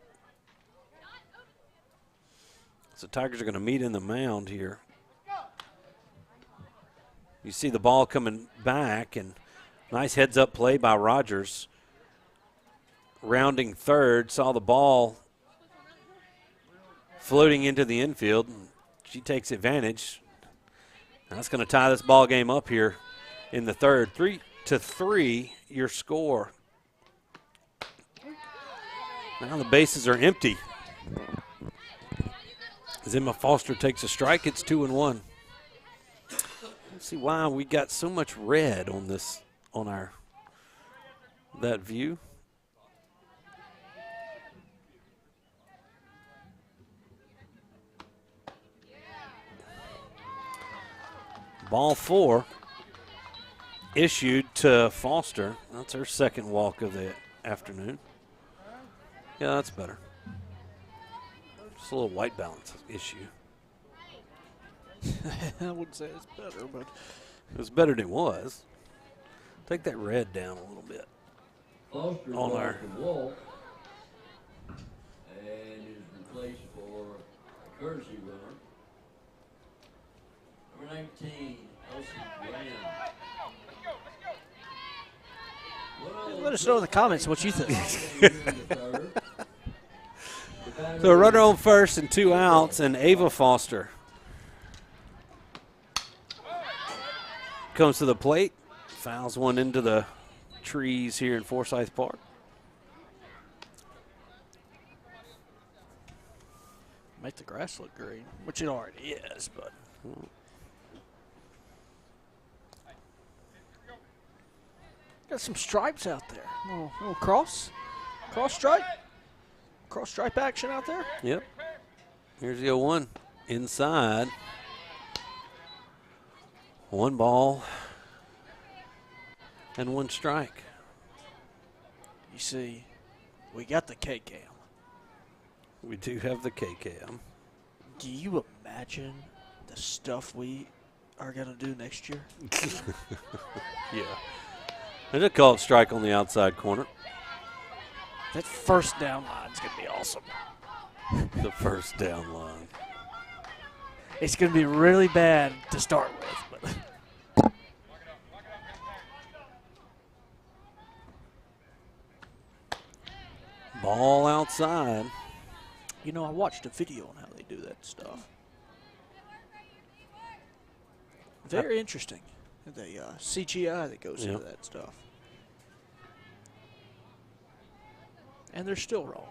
So Tigers are going to meet in the mound here. You see the ball coming back, and nice heads-up play by Rogers. Rounding third, saw the ball floating into the infield. She takes advantage. That's going to tie this ball game up here in the third. 3-3, your score. Now the bases are empty. As Emma Foster takes a strike, it's 2-1. Let's see why we got so much red on this, that view. Ball 4 issued to Foster. That's her second walk of the afternoon. Yeah, that's better. Just a little white balance issue. I wouldn't say it's better, but it was better than it was. Take that red down a little bit. Foster On our walk and is replaced for a courtesy runner. Number 19, Elsie Graham. let us know in the comments what you think. So a runner on first and 2 outs, and Ava Foster comes to the plate, fouls one into the trees here in Forsyth Park. Make the grass look green, which it already is, but. Got some stripes out there. Little cross stripe action out there. Yep. Here's the 0-1 inside. 1 ball and 1 strike. You see, we got the K-Cam. We do have the K-Cam. Do you imagine the stuff we are going to do next year. Yeah. They just call it strike on the outside corner. That first down line is going to be awesome. The first down line. It's going to be really bad to start with. But ball outside. You know, I watched a video on how they do that stuff. Very interesting. The CGI that goes into that stuff. And they're still wrong.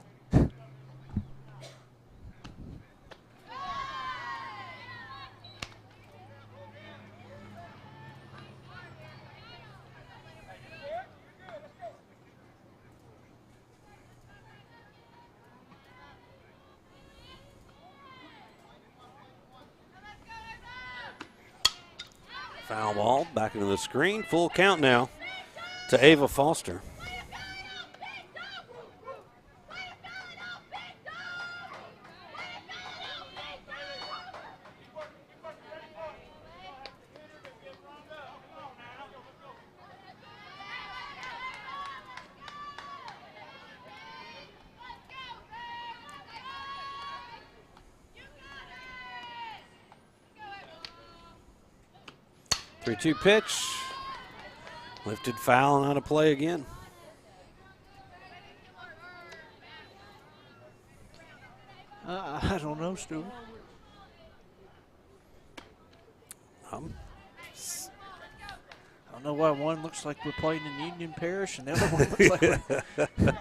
Foul ball back into the screen. Full count now to Ava Foster. Three-two pitch. Lifted foul and out of play again. I don't know, Stewart. I don't know why one looks like we're playing in Union Parish and the other one looks like we're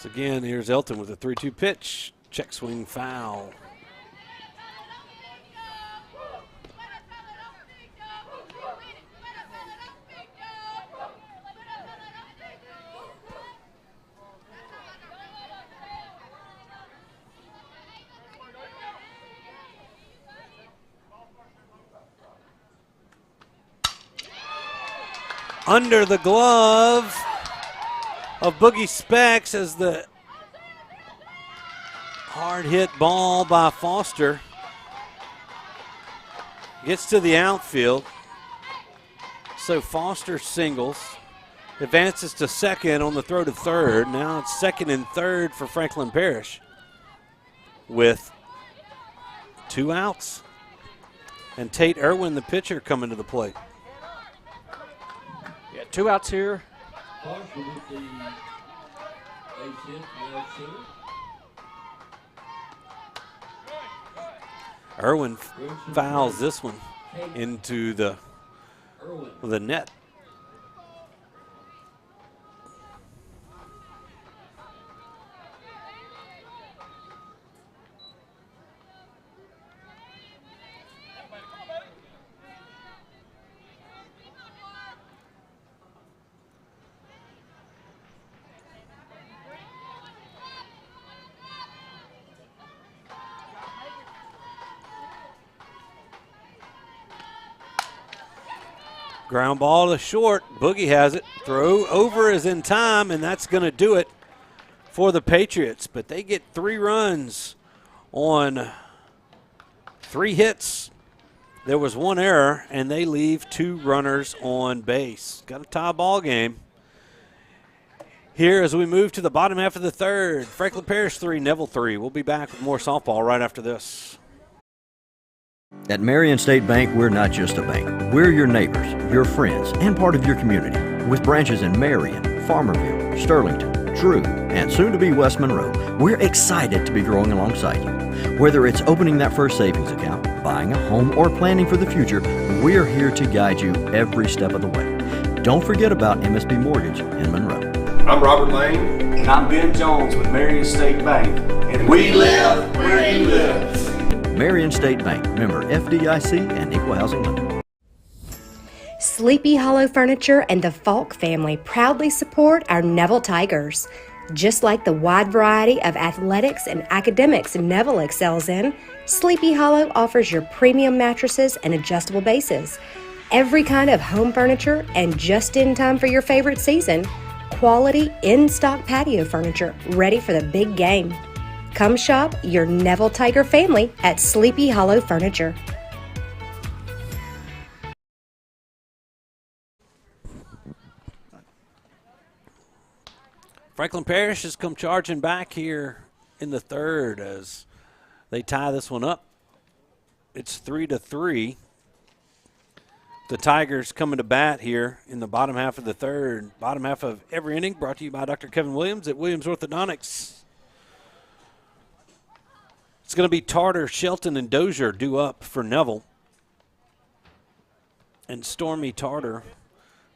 So again, here's Elton with a 3-2 pitch. Check swing foul. Under the glove of Boogie Specs as the hard hit ball by Foster gets to the outfield. So Foster singles, advances to second on the throw to third. Now it's second and third for Franklin Parish with 2 outs. And Tate Irwin, the pitcher, coming to the plate. Yeah, 2 outs here. Irwin fouls this one into the net. Ground ball to short. Boogie has it. Throw over is in time, and that's going to do it for the Patriots. But they get 3 runs on 3 hits. There was 1 error, and they leave 2 runners on base. Got a tie ball game. Here as we move to the bottom half of the third. Franklin Parish 3, Neville 3. We'll be back with more softball right after this. At Marion State Bank, we're not just a bank. We're your neighbors, your friends, and part of your community. With branches in Marion, Farmerville, Sterlington, Drew, and soon to be West Monroe, we're excited to be growing alongside you. Whether it's opening that first savings account, buying a home, or planning for the future, we're here to guide you every step of the way. Don't forget about MSB Mortgage in Monroe. I'm Robert Lane. And I'm Ben Jones with Marion State Bank. And we live where you live. Marion State Bank, member FDIC and Equal Housing Lender. Sleepy Hollow Furniture and the Falk family proudly support our Neville Tigers. Just like the wide variety of athletics and academics Neville excels in, Sleepy Hollow offers your premium mattresses and adjustable bases. Every kind of home furniture and just in time for your favorite season. quality in-stock patio furniture ready for the big game. Come shop your Neville Tiger family at Sleepy Hollow Furniture. Franklin Parish has come charging back here in the third as they tie this one up. It's 3-3. The Tigers coming to bat here in the bottom half of the third, bottom half of every inning, brought to you by Dr. Kevin Williams at Williams Orthodontics. It's going to be Tarter, Shelton, and Dozier due up for Neville. And Stormy Tarter,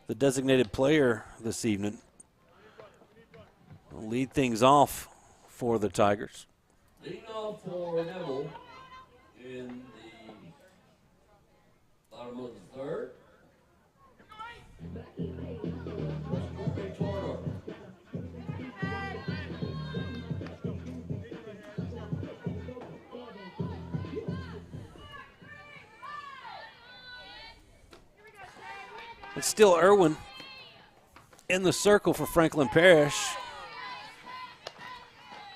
the designated player this evening, will lead things off for the Tigers. Leading off for Neville in the bottom of the third. It's still Irwin in the circle for Franklin Parish.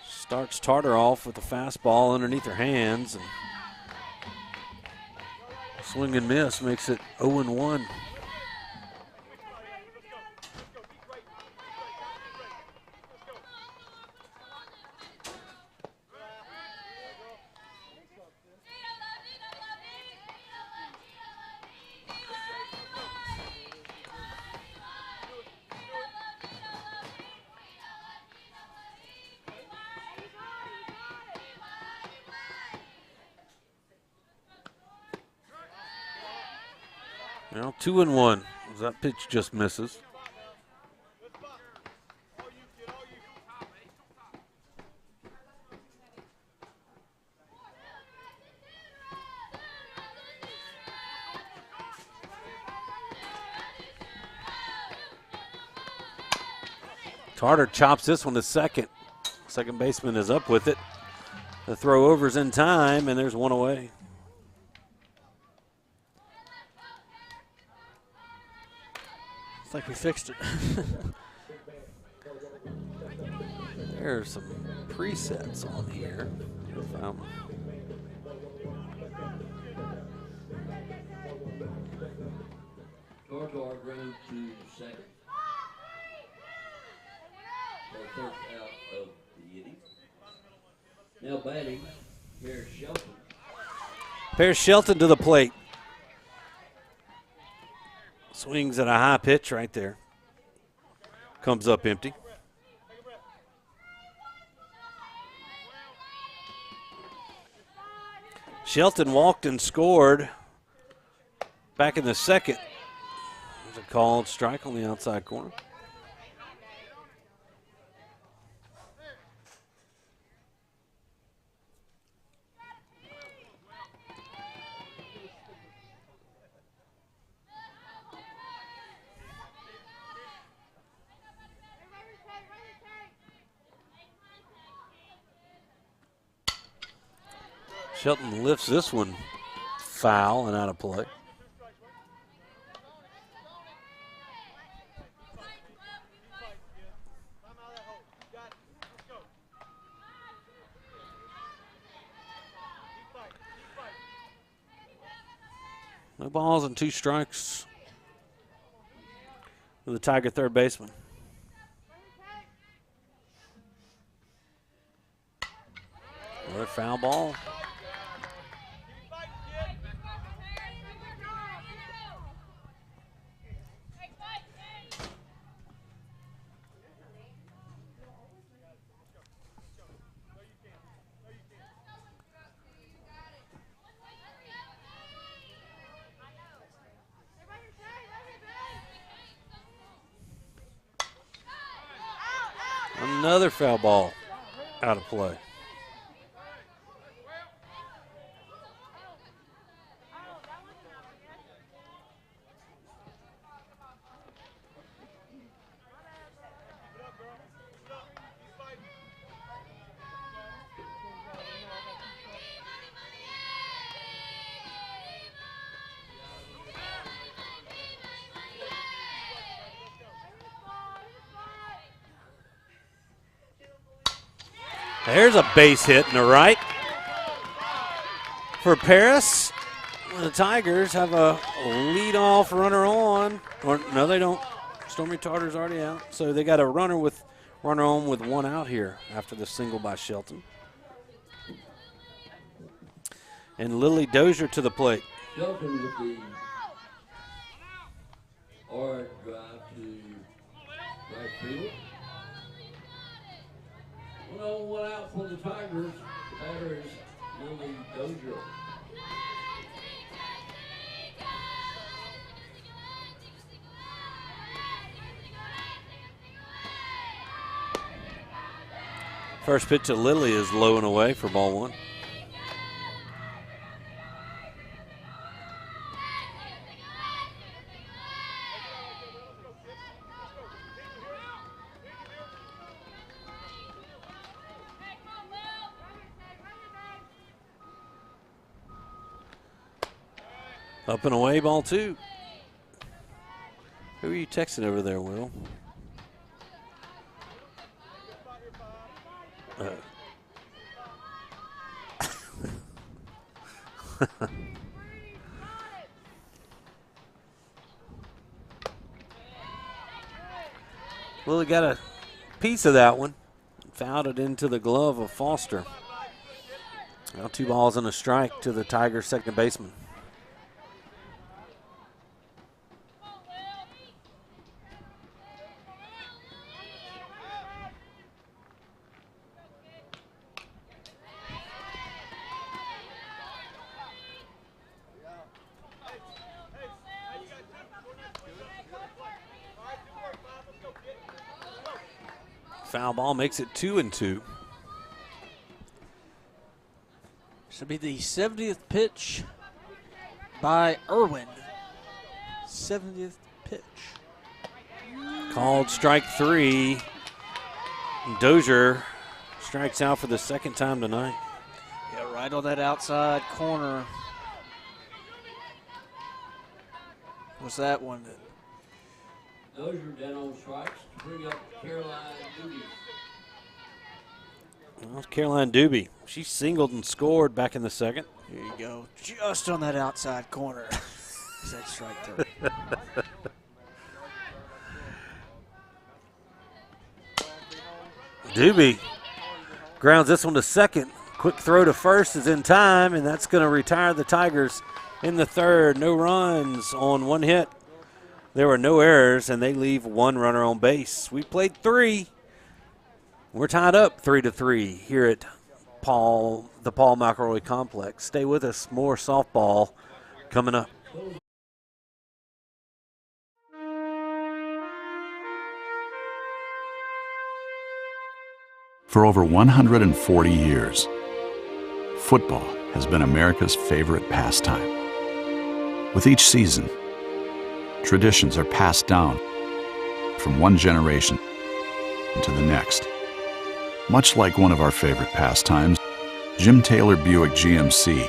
Starts Tarter off with a fastball underneath her hands. And swing and miss makes it 0-1. Now 2-1 as that pitch just misses. Tarter chops this one to second. Second baseman is up with it. The throw over's in time, and there's one away. It's like we fixed it. There are some presets on here. Tartar ground to second. For first out of the inning. Now batting, Paris Shelton. Paris Shelton to the plate. Swings at a high pitch right there. Comes up empty. Shelton walked and scored back in the second. There's a called strike on the outside corner. Shelton lifts this one foul and out of play. No balls and 2 strikes for the Tiger third baseman. Another foul ball. Another foul ball out of play. There's a base hit in the right for Paris. The Tigers have a leadoff runner on. Or no, they don't. Storm Retarder's already out. So they got a runner on with one out here after the single by Shelton. And Lily Dozier to the plate. Shelton with the hard drive to right field. 1-0-1 out for the Tigers. The batter is Lily Dozier. First pitch to Lily is low and away for ball one. Up and away, ball two. Who are you texting over there, Will? Lily got a piece of that one. Fouled it into the glove of Foster. Now 2 balls and a strike to the Tigers' second baseman. Foul ball makes it 2-2. Should be the 70th pitch by Irwin. 70th pitch. Called strike 3. Dozier strikes out for the second time tonight. Yeah, right on that outside corner. Was that one? Dozier down on strikes to bring up Caroline Doobie. Well, Caroline Doobie. She singled and scored back in the second. Here you go. Just on that outside corner. Is that strike 3? Doobie grounds this one to second. Quick throw to first is in time, and that's going to retire the Tigers in the third. No runs on one hit. There were no errors, and they leave one runner on base. We played 3. We're tied up 3-3 here at the Paul McElroy Complex. Stay with us. More softball coming up. For over 140 years, football has been America's favorite pastime. With each season, traditions are passed down from one generation to the next. Much like one of our favorite pastimes, Jim Taylor Buick GMC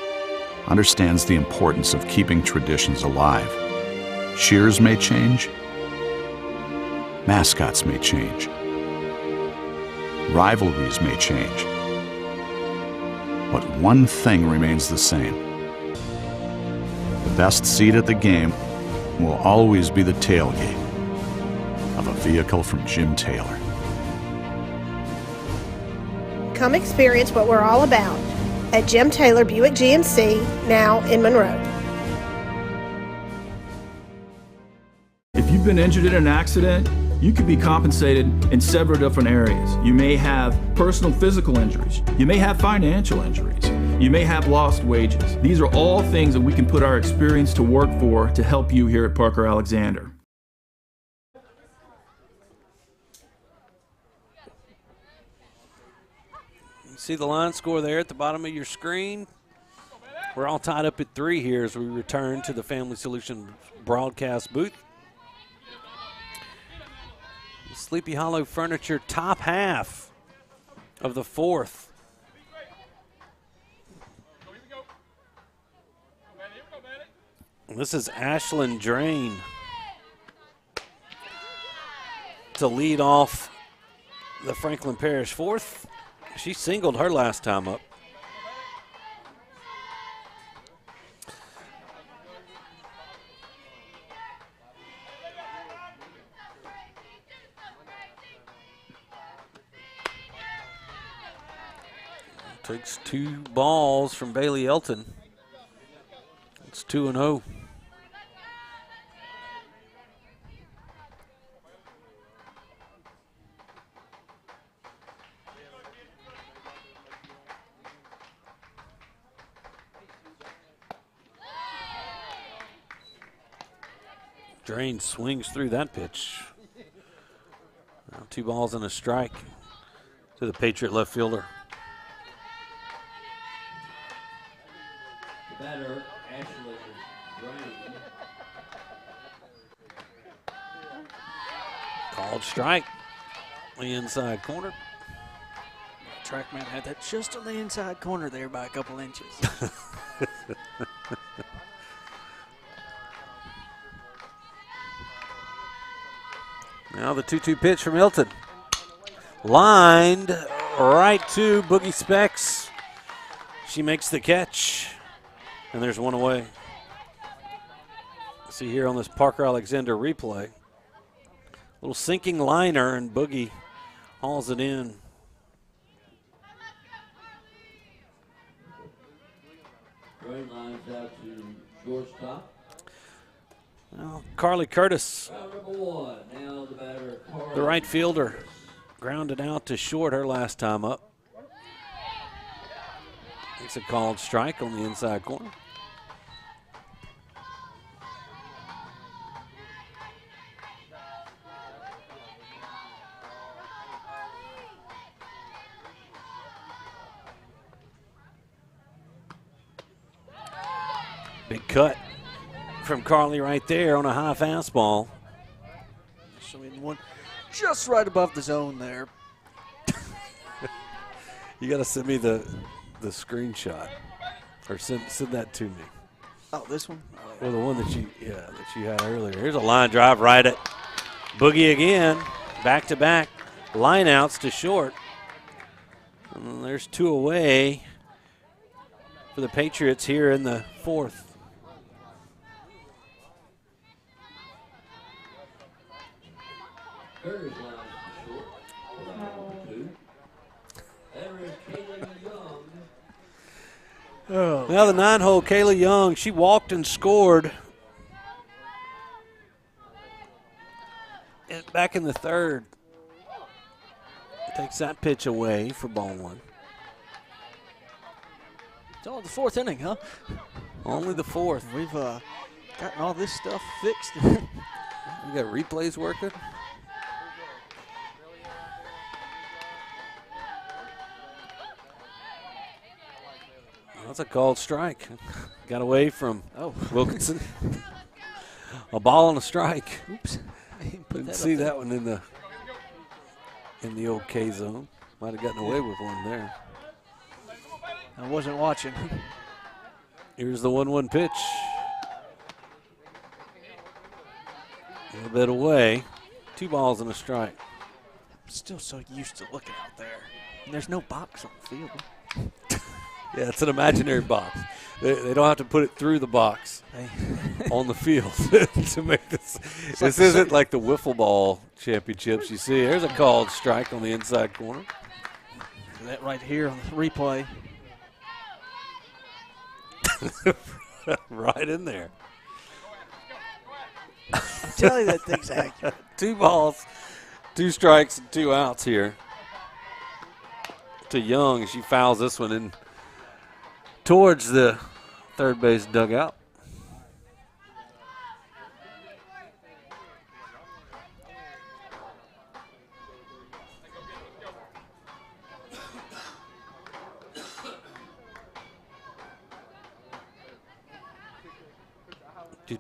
understands the importance of keeping traditions alive. Cheers may change, mascots may change, rivalries may change, but one thing remains the same. The best seat at the game will always be the tailgate of a vehicle from Jim Taylor. Come experience what we're all about at Jim Taylor Buick GMC, now in Monroe. If you've been injured in an accident, you could be compensated in several different areas. You may have personal physical injuries. You may have financial injuries. You may have lost wages. These are all things that we can put our experience to work for to help you here at Parker Alexander. See the line score there at the bottom of your screen. We're all tied up at 3 here as we return to the Family Solutions broadcast booth. Sleepy Hollow Furniture top half of the 4th. This is Ashlyn Drain to lead off the Franklin Parish 4th. She singled her last time up. Takes 2 balls from Bailey Elton. It's 2-0. Drain swings through that pitch. Now 2 balls and a strike to the Patriot left fielder. The batter, Ashley Drain. Called strike. The inside corner. Trackman had that just on the inside corner there by a couple inches. Now the 2-2 pitch from Hilton. Lined right to Boogie Specs. She makes the catch. And there's one away. See here on this Parker Alexander replay. Little sinking liner, and Boogie hauls it in. Drain lines out to shortstop. Well, Carly Curtis, Round number 1. Now the batter, Carly. the right fielder, grounded out to short her last time up. It's a called strike on the inside corner. Big cut from Carly right there on a high fastball. Showing one just right above the zone there. You got to send me the screenshot, or send that to me. Oh, this one? Or the one that you had earlier. Here's a line drive right at Boogie again. Back-to-back line outs to short. And there's 2 away for the Patriots here in the 4th. Curtis lines to short. Round 2. Batter is Kayla Young. Oh, now the 9-hole Kayla Young, she walked and scored back in the 3rd. Takes that pitch away for ball 1. It's only the 4th inning, huh? Only the 4th. We've gotten all this stuff fixed. We got replays working. That's a called strike. Got away from Wilkinson. A ball and a strike. Oops. Didn't see that one in the old K zone. Might have gotten away with one there. I wasn't watching. Here's the 1-1 pitch. A little bit away. 2 balls and a strike. I'm still so used to looking out there. And there's no box on the field. Yeah, it's an imaginary box. They don't have to put it through the box on the field to make this. This isn't like the wiffle ball championships you see. There's a called strike on the inside corner. That right here on the replay. Right in there. I'm telling you that thing's accurate. 2 balls, 2 strikes, and 2 outs here to Young. She fouls this one in towards the third base dugout.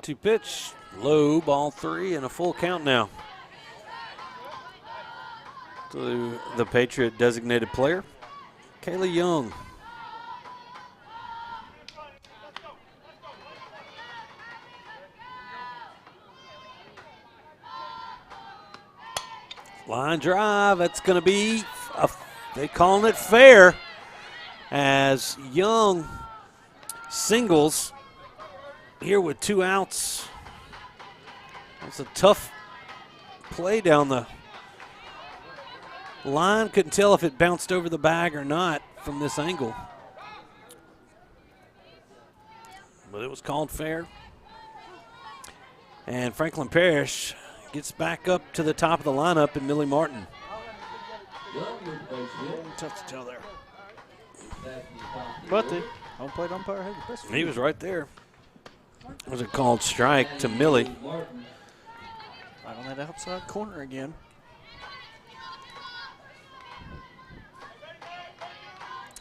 Two pitch, low, ball 3, and a full count now to the Patriot designated player, Kayla Young. Line drive, that's going to be a They calling it fair as Young singles here with 2 outs. It's a tough play down the line. Couldn't tell if it bounced over the bag or not from this angle. But it was called fair. And Franklin Parish gets back up to the top of the lineup in Millie Martin. Tough to tell there. But the home plate umpire had the best. He was right there. Was it called strike to Millie? Right on that outside corner again.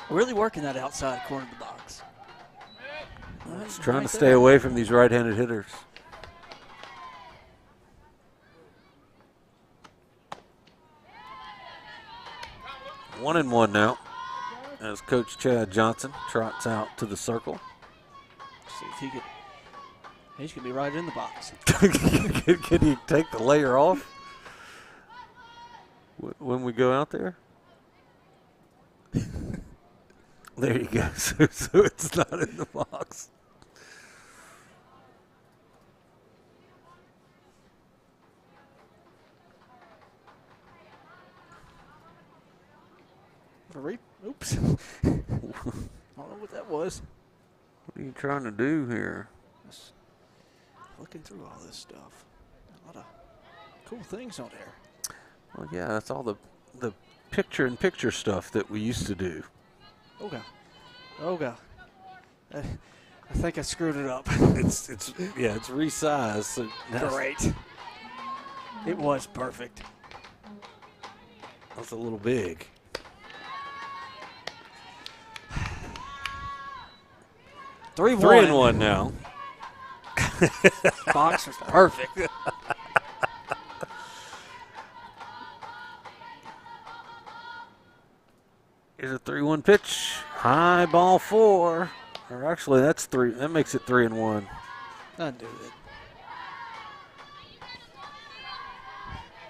Really working that outside corner of the box. He's trying to stay away from these right-handed hitters. One and one now as Coach Chad Johnson trots out to the circle. See if he could. He's going to be right in the box. Can he take the layer off when we go out there? There you go. So it's not in the box. Oops. I don't know what that was. What are you trying to do here? Just looking through all this stuff. A lot of cool things on there. Well, yeah, that's all the picture-in-picture stuff that we used to do. Oh, God. Oh, God. I think I screwed it up. It's resized. So great. It was perfect. That's a little big. Three and one now. Box was perfect. Here's a 3-1 pitch. High ball 4. Or actually, that's 3. That makes it 3 and 1. Undo it.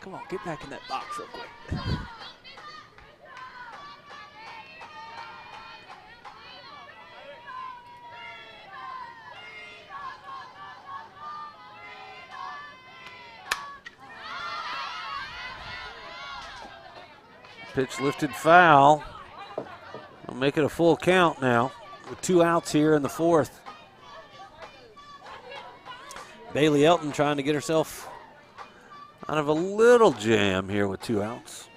Come on, get back in that box real quick. Pitch lifted foul. We'll make it a full count now with 2 outs here in the 4th. Bailey Elton trying to get herself out of a little jam here with 2 outs.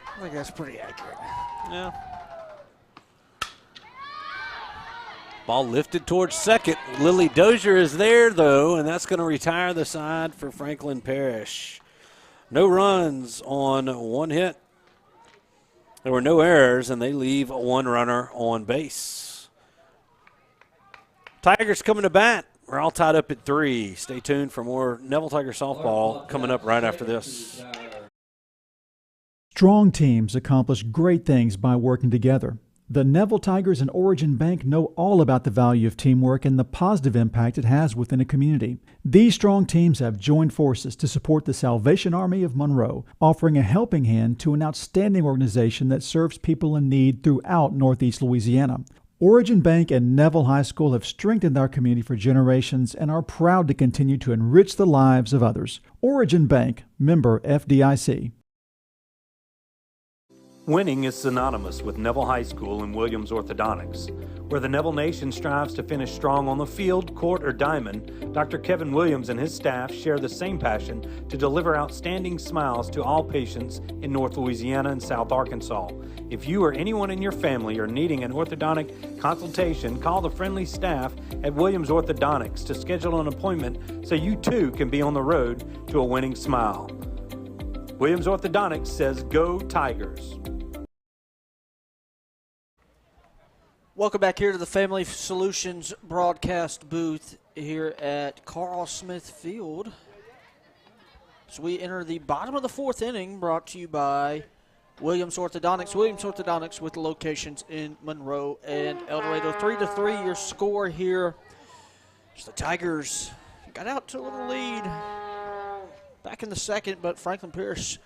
I think that's pretty accurate. Yeah. Ball lifted towards second. Lily Dozier is there, though, and that's going to retire the side for Franklin Parish. No runs on 1 hit. There were no errors, and they leave 1 runner on base. Tigers coming to bat. We're all tied up at 3. Stay tuned for more Neville Tiger softball coming up right after this. Strong teams accomplish great things by working together. The Neville Tigers and Origin Bank know all about the value of teamwork and the positive impact it has within a community. These strong teams have joined forces to support the Salvation Army of Monroe, offering a helping hand to an outstanding organization that serves people in need throughout Northeast Louisiana. Origin Bank and Neville High School have strengthened our community for generations and are proud to continue to enrich the lives of others. Origin Bank, member FDIC. Winning is synonymous with Neville High School and Williams Orthodontics. Where the Neville Nation strives to finish strong on the field, court, or diamond, Dr. Kevin Williams and his staff share the same passion to deliver outstanding smiles to all patients in North Louisiana and South Arkansas. If you or anyone in your family are needing an orthodontic consultation, call the friendly staff at Williams Orthodontics to schedule an appointment so you too can be on the road to a winning smile. Williams Orthodontics says, "Go Tigers." Welcome back here to the Family Solutions broadcast booth here at Carl Smith Field. As we enter the bottom of the 4th inning, brought to you by Williams Orthodontics with locations in Monroe and El Dorado. 3-3 your score here. The Tigers got out to a little lead back in the second, but Franklin Parish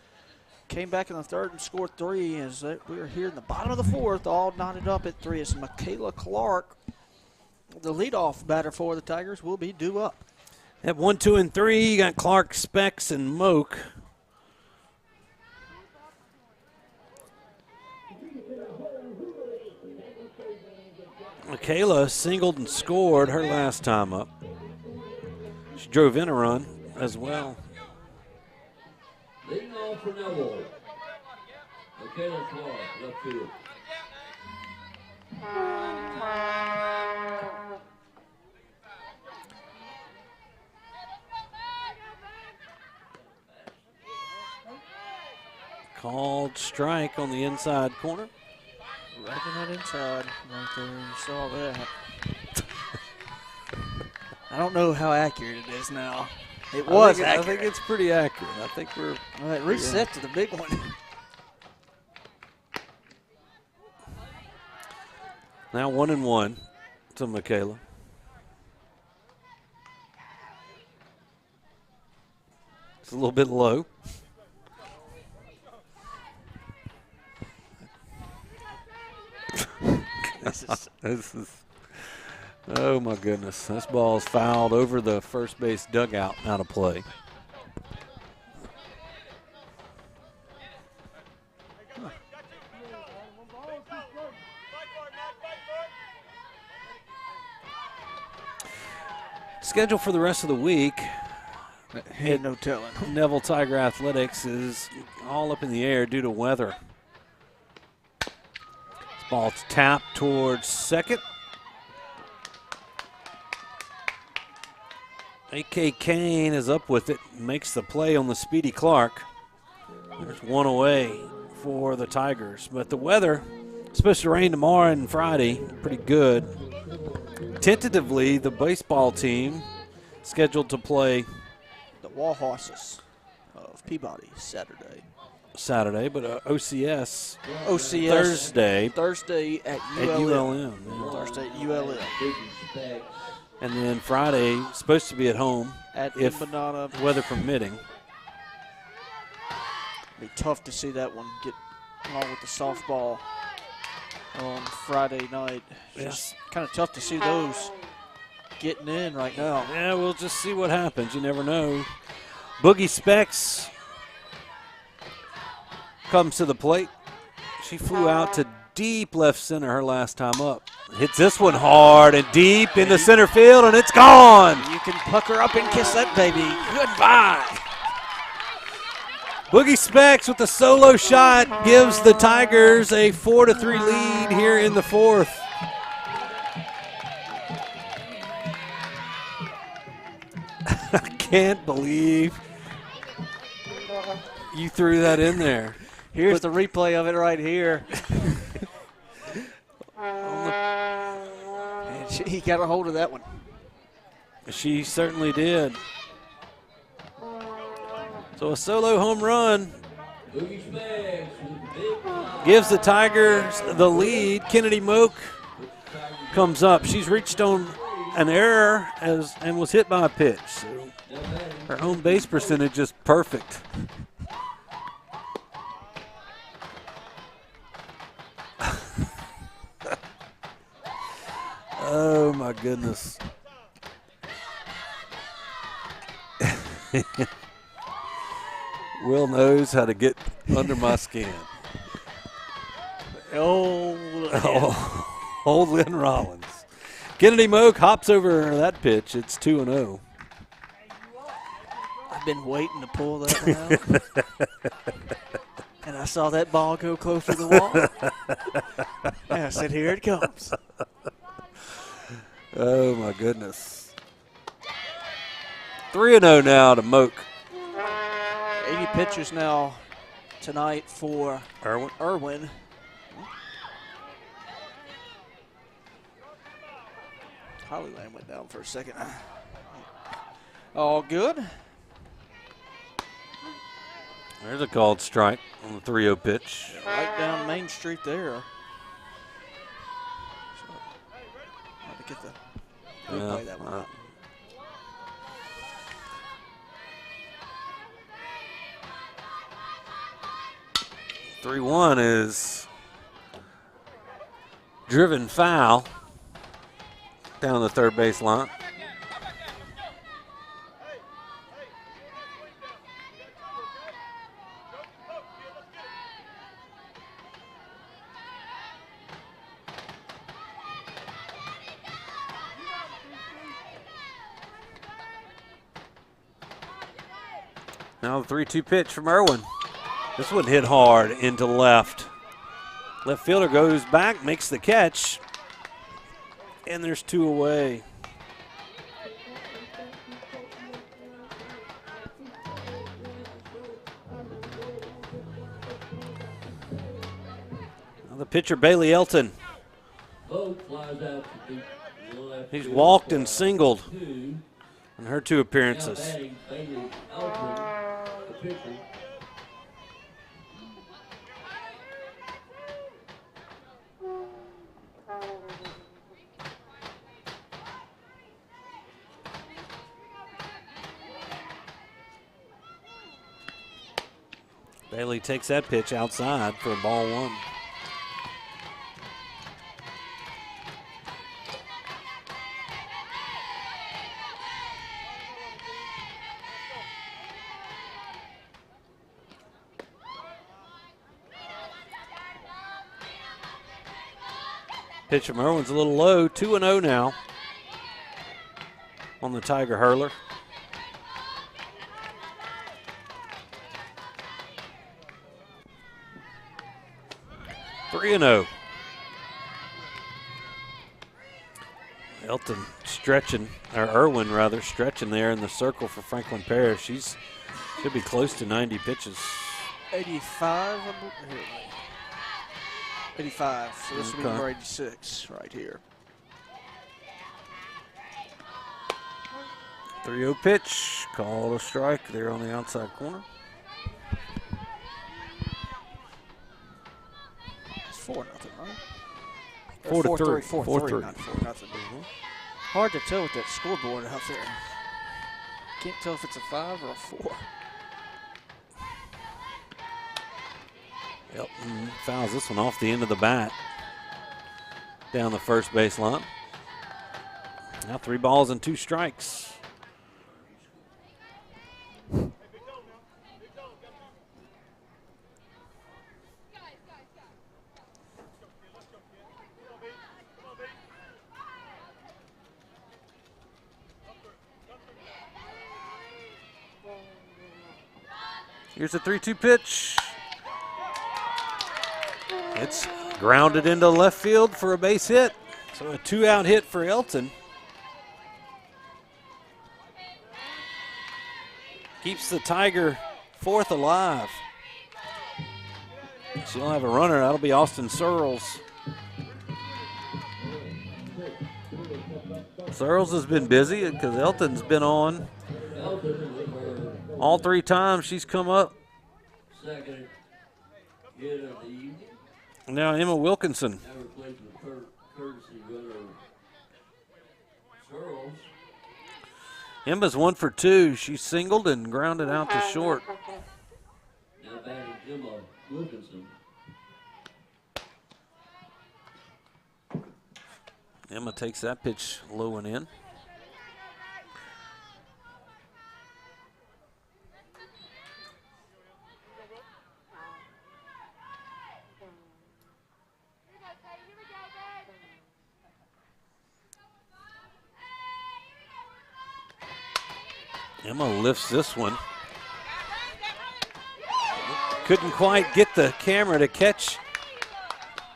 came back in the third and scored 3 as we are here in the bottom of the fourth, all knotted up at 3 as Michaela Clark, the leadoff batter for the Tigers, will be due up. At 1, 2, and 3, you got Clark, Specs, and Moak. Michaela singled and scored her last time up. She drove in a run as well. Leading off for Neville. Michaela Clark, left field. Called strike on the inside corner. Right in that inside, right there, you saw that. I don't know how accurate it is now. It was accurate. I think it's pretty accurate. I think we're... All right, reset to the big one. Now 1-1 to Michaela. It's a little bit low. This is, oh my goodness. This ball is fouled over the first base dugout, out of play. Schedule for the rest of the week. Ain't no telling. Neville Tiger Athletics is all up in the air due to weather. Ball's tapped towards second. A.K. Kane is up with it, makes the play on the Speedy Clark. There's one away for the Tigers. But the weather, supposed to rain tomorrow and Friday, pretty good. Tentatively, the baseball team scheduled to play the Wall Horses of Peabody Saturday, but OCS Thursday at ULM. Thursday at ULM. And then Friday, supposed to be at home at if Banana, weather permitting. Be tough to see that one get along with the softball on Friday night. It's just kind of tough to see those getting in right now. Yeah, we'll just see what happens. You never know. Boogie Specs comes to the plate. She flew out to deep left center her last time up. Hits this one hard and deep in the center field, and it's gone. You can pucker up and kiss that baby. Goodbye. Boogie Specs with a solo shot gives the Tigers a 4-3 lead here in the fourth. I can't believe you threw that in there. Here's the replay of it right here. And he got a hold of that one. She certainly did. So a solo home run gives the Tigers the lead. Kennedy Moak comes up. She's reached on an error and was hit by a pitch. So her home base percentage is perfect. Oh my goodness. Will knows how to get under my skin. Old Lynn Rollins. Kennedy Moak hops over that pitch. It's 2-0. I've been waiting to pull that one out. And I saw that ball go close to the wall. And I said, here it comes. Oh, my goodness. 3-0 now to Moak. 80 pitchers now tonight for Irwin. Hollyland went down for a second. All good. There's a called strike on the 3-0 pitch. Right down Main Street there. So, had to get the replay that one. 3-1 is driven foul down the third base line. Now the 3-2 pitch from Irwin. This one hit hard into left. Left fielder goes back, makes the catch, and there's 2 away. Now the pitcher, Bailey Elton. He's walked and singled in her 2 appearances. Bailey takes that pitch outside for ball 1. Pitch from Irwin's a little low, 2-0 now on the Tiger hurler. Elton stretching, or Irwin rather, stretching there in the circle for Franklin Parish. She's should be close to 90 pitches. 85, 85, so this will be number 86 right here. 3-0 pitch, called a strike there on the outside corner. It's 4-0, right? 4-3. 4-3, not 4-0. Hard to tell with that scoreboard out there. Can't tell if it's a 5 or a 4. Elton fouls this one off the end of the bat down the first base line. Now 3 balls and 2 strikes. Here's a 3-2 pitch. It's grounded into left field for a base hit. So a 2-out hit for Elton. Keeps the Tiger 4th alive. She'll have a runner. That'll be Austin Searles. Searles has been busy because Elton's been on all 3 times she's come up. Second hit of the evening. Now Emma Wilkinson. Now replaced with courtesy runner Searles. Emma's 1 for 2. She singled and grounded out to short. Now batting Emma Wilkinson. Emma takes that pitch low and in. Emma lifts this one. Couldn't quite get the camera to catch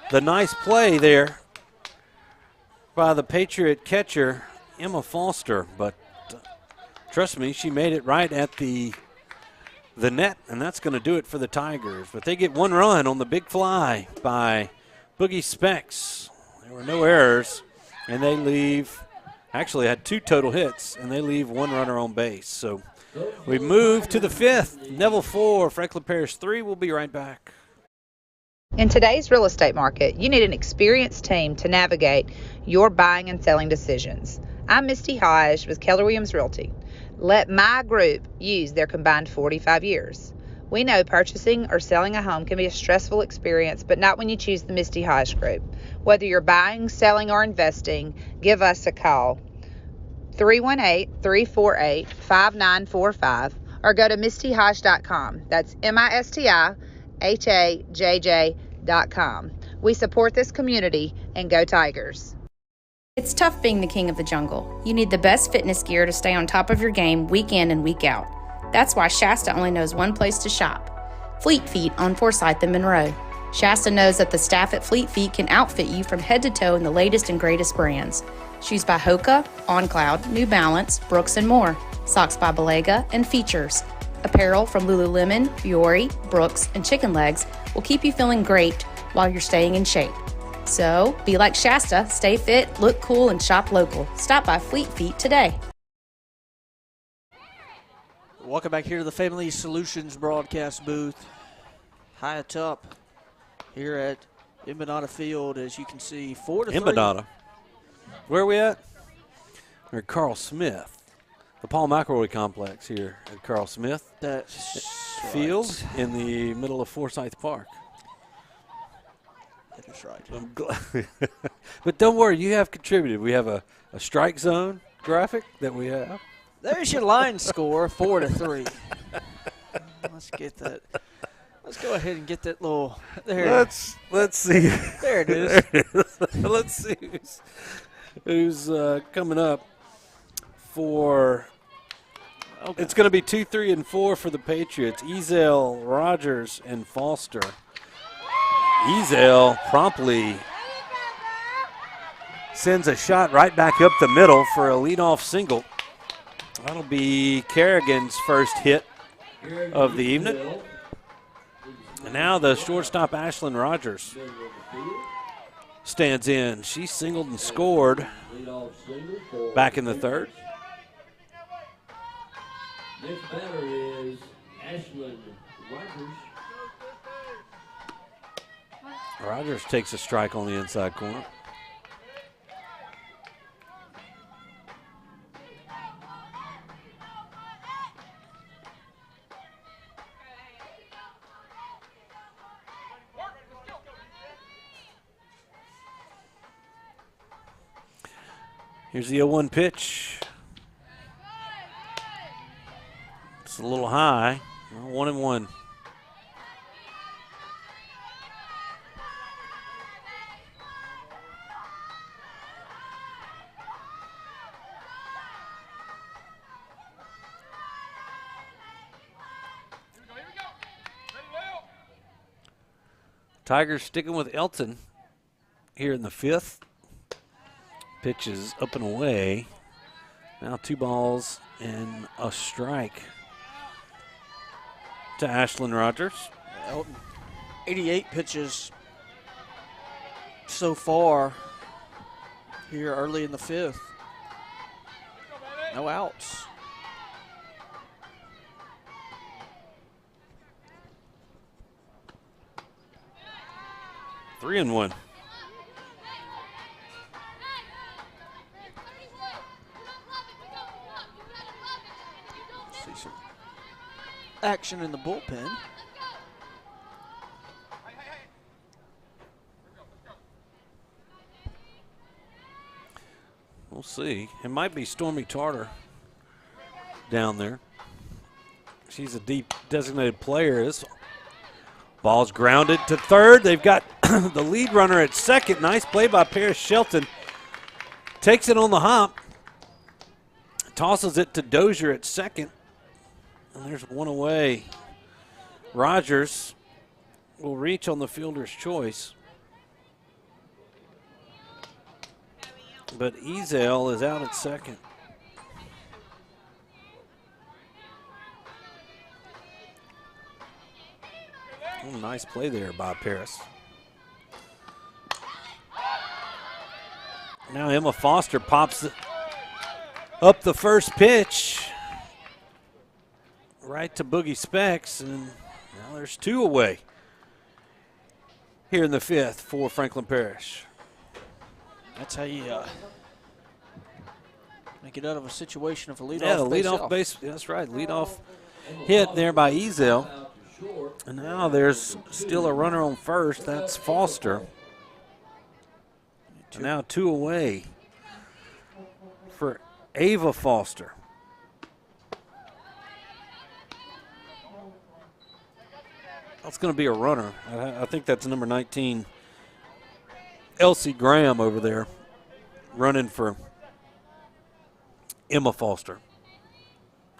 the nice play there by the Patriot catcher, Emma Foster. But trust me, she made it right at the net, and that's going to do it for the Tigers. But they get 1 run on the big fly by Boogie Specs. There were no errors, and they leave. Actually had 2 total hits, and they leave 1 runner on base. So We move to the 5th. Neville 4, Franklin Parish 3. We'll be right back. In today's real estate market, you need an experienced team to navigate your buying and selling decisions. I'm Misty Hodge with Keller Williams Realty. Let my group use their combined 45 years. We know purchasing or selling a home can be a stressful experience, but not when you choose the Misty Hodge Group. Whether you're buying, selling, or investing, give us a call. 318-348-5945 or go to mistyhodge.com. That's MISTIHAJJ.com. We support this community and go Tigers. It's tough being the king of the jungle. You need the best fitness gear to stay on top of your game week in and week out. That's why Shasta only knows one place to shop. Fleet Feet on Forsyth and Monroe. Shasta knows that the staff at Fleet Feet can outfit you from head to toe in the latest and greatest brands. Shoes by Hoka, On Cloud, New Balance, Brooks, and more. Socks by Belega and Features. Apparel from Lululemon, Fiore, Brooks, and Chicken Legs will keep you feeling great while you're staying in shape. So, be like Shasta, stay fit, look cool, and shop local. Stop by Fleet Feet today. Welcome back here to the Family Solutions broadcast booth. High atop here at Empanada Field, as you can see, 4-3. Empanada. Where are we at? We're at Carl Smith, the Paul McElroy Complex here at Carl Smith. That's Field in the middle of Forsyth Park. That is right. I'm glad. But don't worry, you have contributed. We have a strike zone graphic that we have. There's your line score, 4-3. Let's get that. Let's go ahead and get that little. There. Let's see. There it is. Let's see who's coming up for. Okay. It's going to be 2, 3, and 4 for the Patriots. Ezel, Rogers, and Foster. Ezel promptly sends a shot right back up the middle for a leadoff single. That'll be Kerrigan's first hit of the evening. And now the shortstop, Ashlyn Rogers, stands in. She singled and scored back in the third. Next batter is Ashlyn Rogers. Rogers takes a strike on the inside corner. Here's the 0-1 pitch. It's a little high. 1-1. Tigers sticking with Elton here in the 5th. Pitch is up and away. Now 2 balls and a strike to Ashlyn Rogers. Elton, 88 pitches so far here early in the 5th. No outs. Three and 1. See some action in the bullpen. We'll see. It might be Stormy Tarter down there. She's a deep designated player. This ball's grounded to third. They've got the lead runner at second. Nice play by Paris Shelton. Takes it on the hop. Tosses it to Dozier at second. And there's one away. Rogers will reach on the fielder's choice. But Ezel is out at second. Oh, nice play there by Paris. Now Emma Foster pops up the first pitch. right to Boogie Specs, and now there's 2 away here in the 5th for Franklin Parish. That's how you make it out of a situation of a leadoff Yeah, the leadoff base. That's right, leadoff hit there by Ezel. And now there's still a runner on first. That's Foster. And now 2 away for Ava Foster. That's going to be a runner. I think that's number 19, Elsie Graham over there, running for Emma Foster.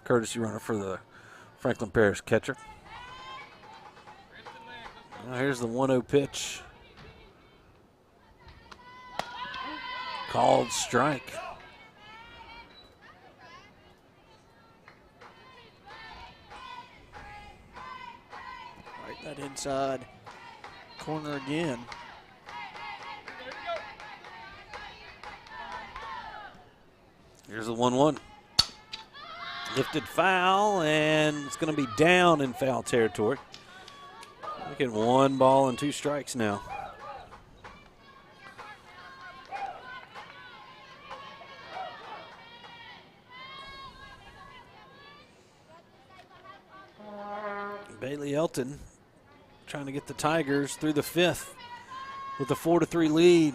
Courtesy runner for the Franklin Parish catcher. Now here's the 1-0 pitch. Called strike. Right, that inside corner again. Here's the 1-1. Lifted foul, and it's going to be down in foul territory. Look at 1 ball and 2 strikes now. Bailey Elton trying to get the Tigers through the 5th with a 4-3 lead.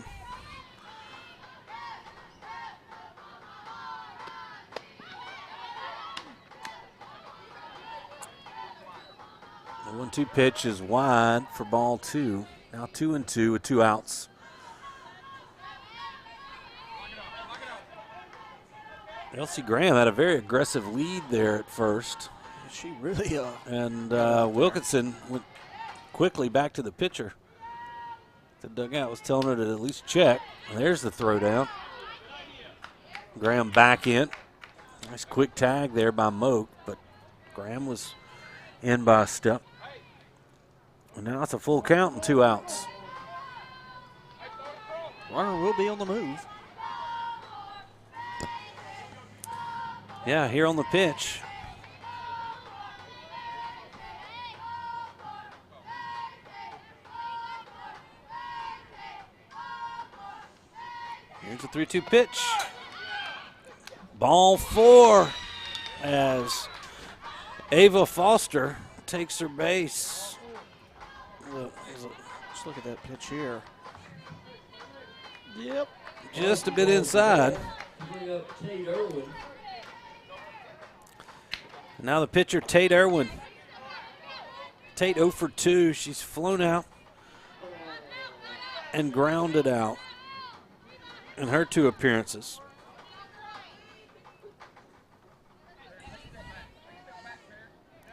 The 1-2 pitch is wide for ball 2. Now 2-2 with 2 outs. Elsie Graham had a very aggressive lead there at first. She really And Wilkinson went quickly back to the pitcher. The dugout was telling her to at least check. There's the throwdown. Graham back in. Nice quick tag there by Moak, but Graham was in by a step. And now it's a full count and 2 outs. Runner will be on the move. Yeah, here on the pitch. Here's the 3-2 pitch. Ball 4 as Ava Foster takes her base. Let's look at that pitch here. Yep. Just a bit inside. Now the pitcher, Tate Irwin. Tate 0 for 2. She's flown out and grounded out in her 2 appearances.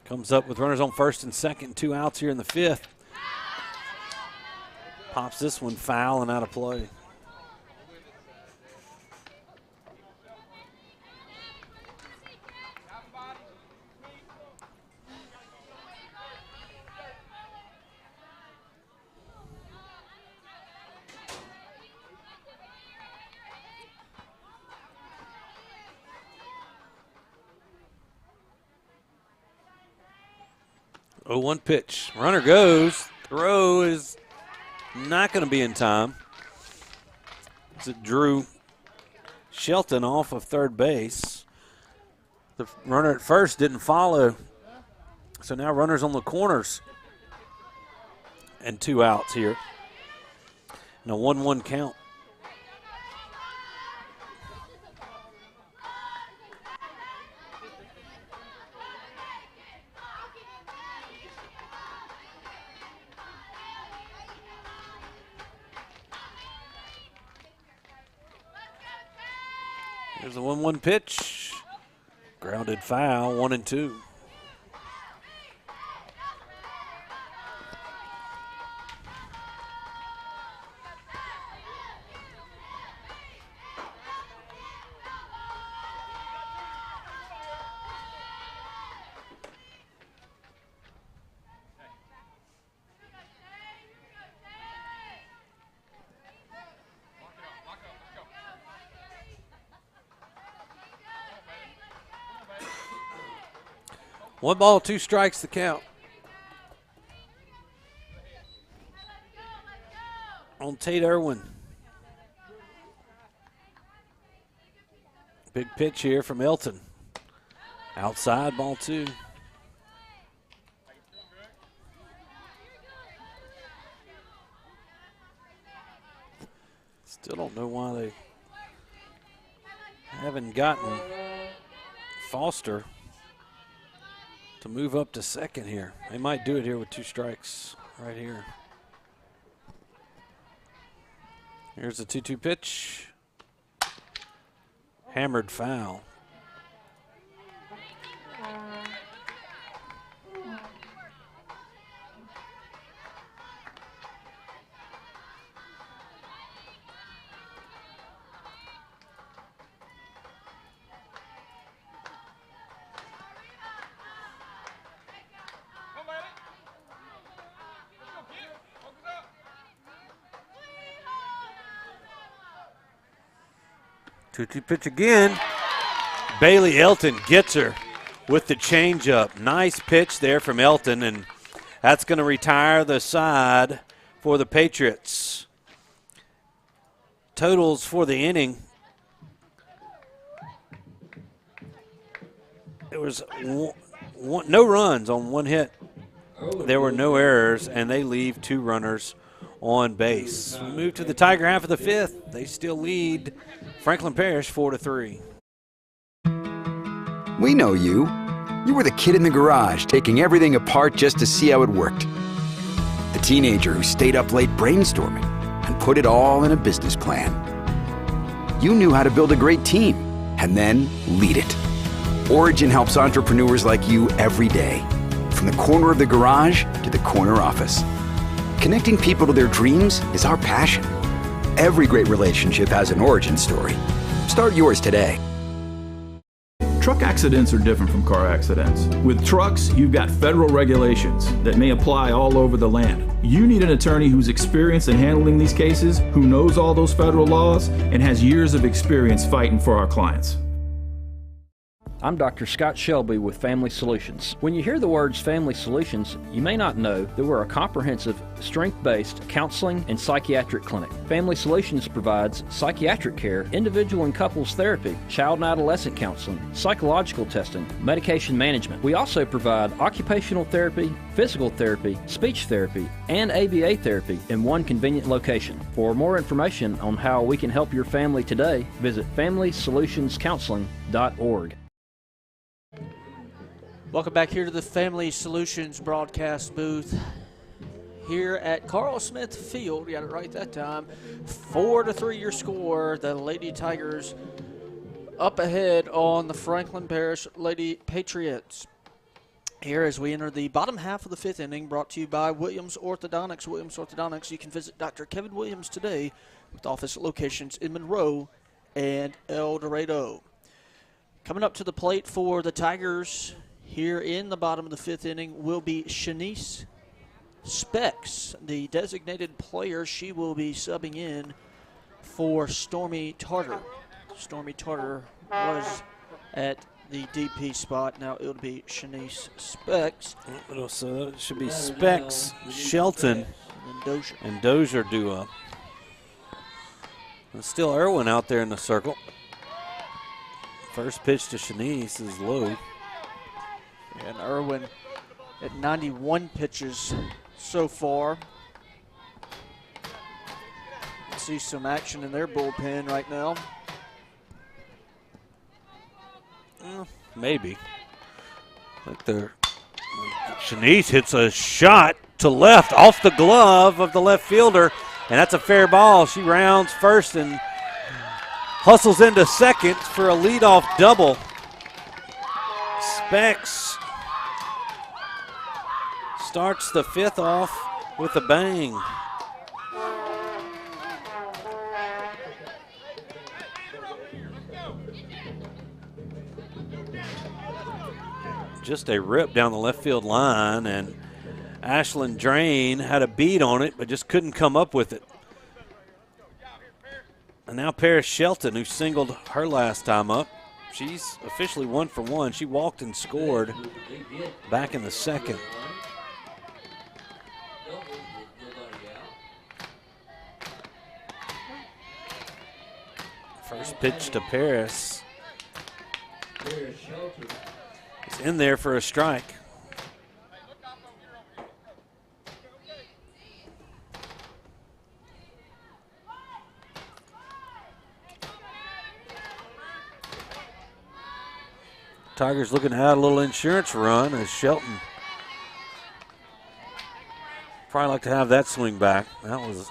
Comes up with runners on first and second, 2 outs here in the 5th. Pops this one foul and out of play. Oh, 1 pitch. Runner goes. Throw is not going to be in time. It drew Shelton off of third base. The runner at first didn't follow. So now runners on the corners. And 2 outs here. And a 1-1 count. Here's the 1-1 pitch. Grounded foul, 1-2. 1 ball, 2 strikes the count. On Tate Irwin. Big pitch here from Elton. Outside, ball 2. Still don't know why they haven't gotten Foster to move up to second here. They might do it here with 2 strikes right here. Here's the 2-2 pitch. Hammered foul. Two-two pitch again. Bailey Elton gets her with the changeup. Nice pitch there from Elton, and that's going to retire the side for the Patriots. Totals for the inning. There was no runs on 1 hit. There were no errors, and they leave 2 runners on base. We move to the Tiger half of the 5th. They still lead Franklin Parish 4-3. We know you. You were the kid in the garage taking everything apart just to see how it worked. The teenager who stayed up late brainstorming and put it all in a business plan. You knew how to build a great team and then lead it. Origin helps entrepreneurs like you every day, from the corner of the garage to the corner office. Connecting people to their dreams is our passion. Every great relationship has an origin story. Start yours today. Truck accidents are different from car accidents. With trucks, you've got federal regulations that may apply all over the land. You need an attorney who's experienced in handling these cases, who knows all those federal laws, and has years of experience fighting for our clients. I'm Dr. Scott Shelby with Family Solutions. When you hear the words Family Solutions, you may not know that we're a comprehensive, strength-based counseling and psychiatric clinic. Family Solutions provides psychiatric care, individual and couples therapy, child and adolescent counseling, psychological testing, medication management. We also provide occupational therapy, physical therapy, speech therapy, and ABA therapy in one convenient location. For more information on how we can help your family today, visit FamilySolutionsCounseling.org. Welcome back here to the Family Solutions broadcast booth here at Carl Smith Field. Got it right that time. 4-3 your score. The Lady Tigers up ahead on the Franklin Parish Lady Patriots. Here as we enter the bottom half of the 5th inning, brought to you by Williams Orthodontics. Williams Orthodontics, you can visit Dr. Kevin Williams today with office locations in Monroe and El Dorado. Coming up to the plate for the Tigers here in the bottom of the 5th inning will be Shanice Specs, the designated player. She will be subbing in for Stormy Tartar. Stormy Tartar was at the DP spot. Now it'll be Shanice Specs. So it should be Specs, Shelton, and Dozier do up. There's still Irwin out there in the circle. First pitch to Shanice is low. And Irwin at 91 pitches so far. See some action in their bullpen right now. Maybe. Shanice hits a shot to left off the glove of the left fielder, and that's a fair ball. She rounds first and hustles into second for a leadoff double. Specs starts the 5th off with a bang. Just a rip down the left field line, and Ashlyn Drain had a beat on it but just couldn't come up with it. And now Paris Shelton, who singled her last time up. She's officially 1 for 1. She walked and scored back in the second. First pitch to Paris. It's in there for a strike. Tigers looking to add a little insurance run as Shelton probably like to have that swing back. That was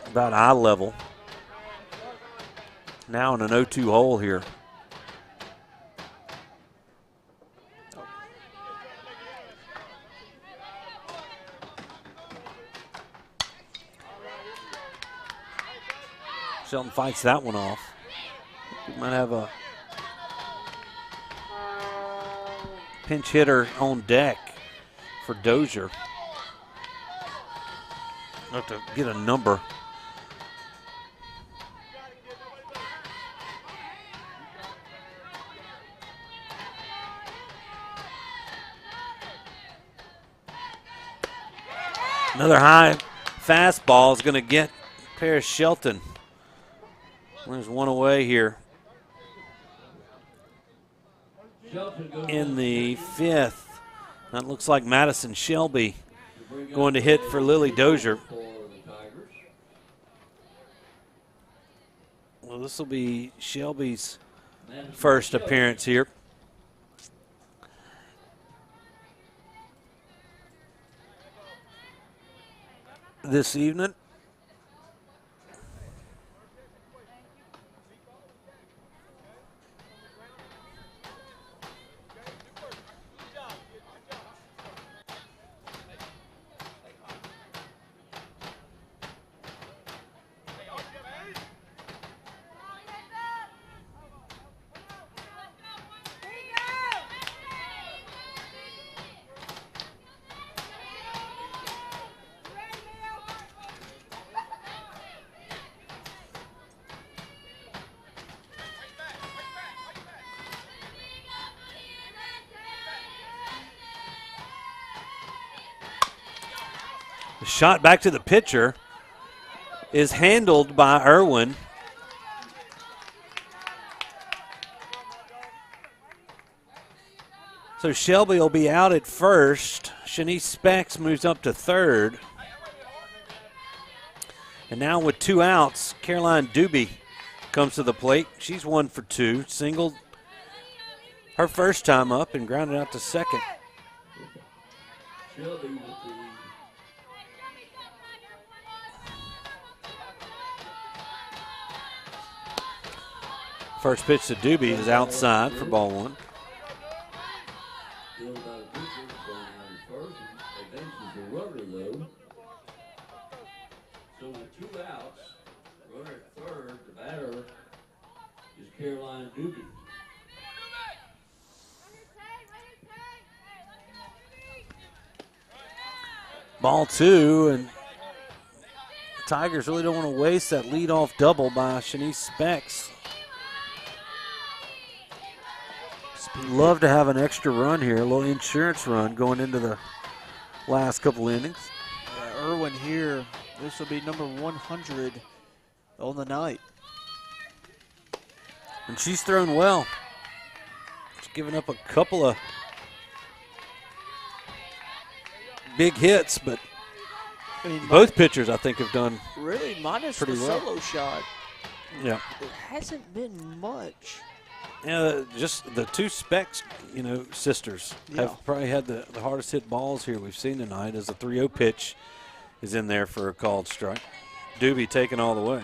about eye level. Now in an 0-2 hole here. Shelton fights that one off. We might have a pinch hitter on deck for Dozier. Have to get a number. Another high fastball is going to get Paris Shelton. There's one away here. In the 5th, that looks like Madison Shelby going to hit for Lily Dozier. Well, this will be Shelby's first appearance here. This evening. The shot back to the pitcher is handled by Irwin. So Shelby will be out at first. Shanice Specs moves up to third. And now with 2 outs, Caroline Doobie comes to the plate. She's 1 for 2, singled her first time up and grounded out to second. First pitch to Doobie is outside for ball 1. So with 2 outs, runner at third, the batter is Caroline Doobie. Ball 2, and the Tigers really don't want to waste that leadoff double by Shanice Specs. Love to have an extra run here, a little insurance run going into the last couple innings. Yeah, Irwin here, this will be number 100 on the night. And she's thrown well. She's given up a couple of big hits, but I mean, both pitchers, I think, have done really minus pretty the well. solo shot. Yeah. It hasn't been much. Yeah, just the 2 Specs, sisters have probably had the hardest hit balls here we've seen tonight, as the 3-0 pitch is in there for a called strike. Doobie taken all the way.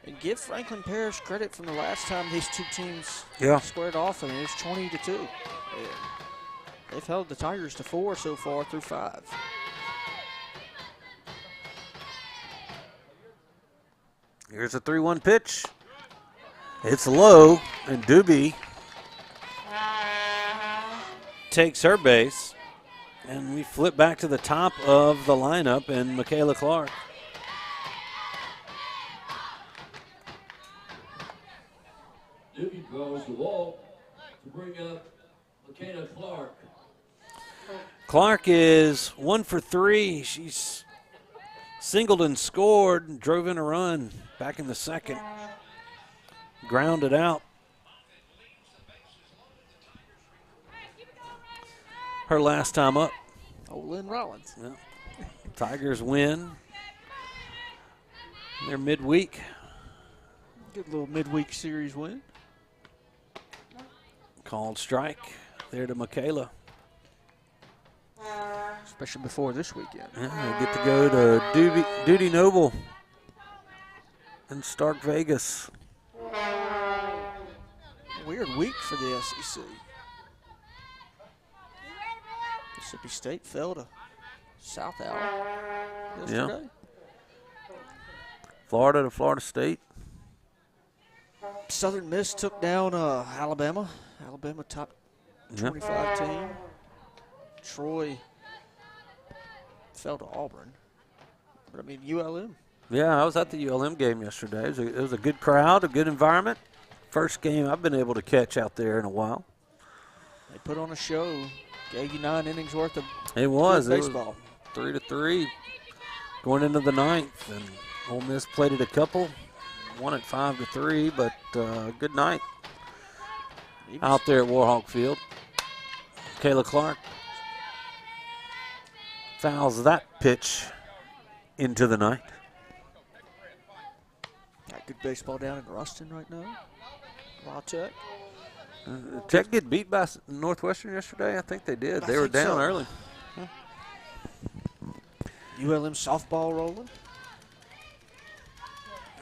And give Franklin Parish credit from the last time these 2 teams squared off. I mean, it's 20-2. And they've held the Tigers to 4 so far through 5. Here's a 3-1 pitch. It's low, and Doobie takes her base. And we flip back to the top of the lineup and Michaela Clark. Draws the ball to bring up Michaela Clark. Clark is 1 for 3. She's singled and scored, and drove in a run back in the second. Grounded out. Her last time up. Oh, Lynn Rollins. Yeah. Tigers win. They're midweek. Good little midweek series win. Called strike there to Michaela. Especially before this weekend. Yeah, they get to go to Duty Noble in Stark Vegas. Weird week for the SEC. Mississippi State fell to South Al yesterday. Yeah. Florida to Florida State. Southern Miss took down Alabama. Alabama top 25 team. Troy fell to Auburn. But I mean, ULM. Yeah, I was at the ULM game yesterday. It was a good crowd, a good environment. First game I've been able to catch out there in a while. They put on a show. Gave you 9 innings worth of It baseball. was 3-3 going into the 9th, and Ole Miss played it a couple. Won it 5-3, but good night out there at Warhawk Field. Kayla Clark fouls that pitch into the night. Got good baseball down in Ruston right now. La Tech. Tech get beat by Northwestern yesterday? I think they did. They were down early. Huh. ULM softball rolling.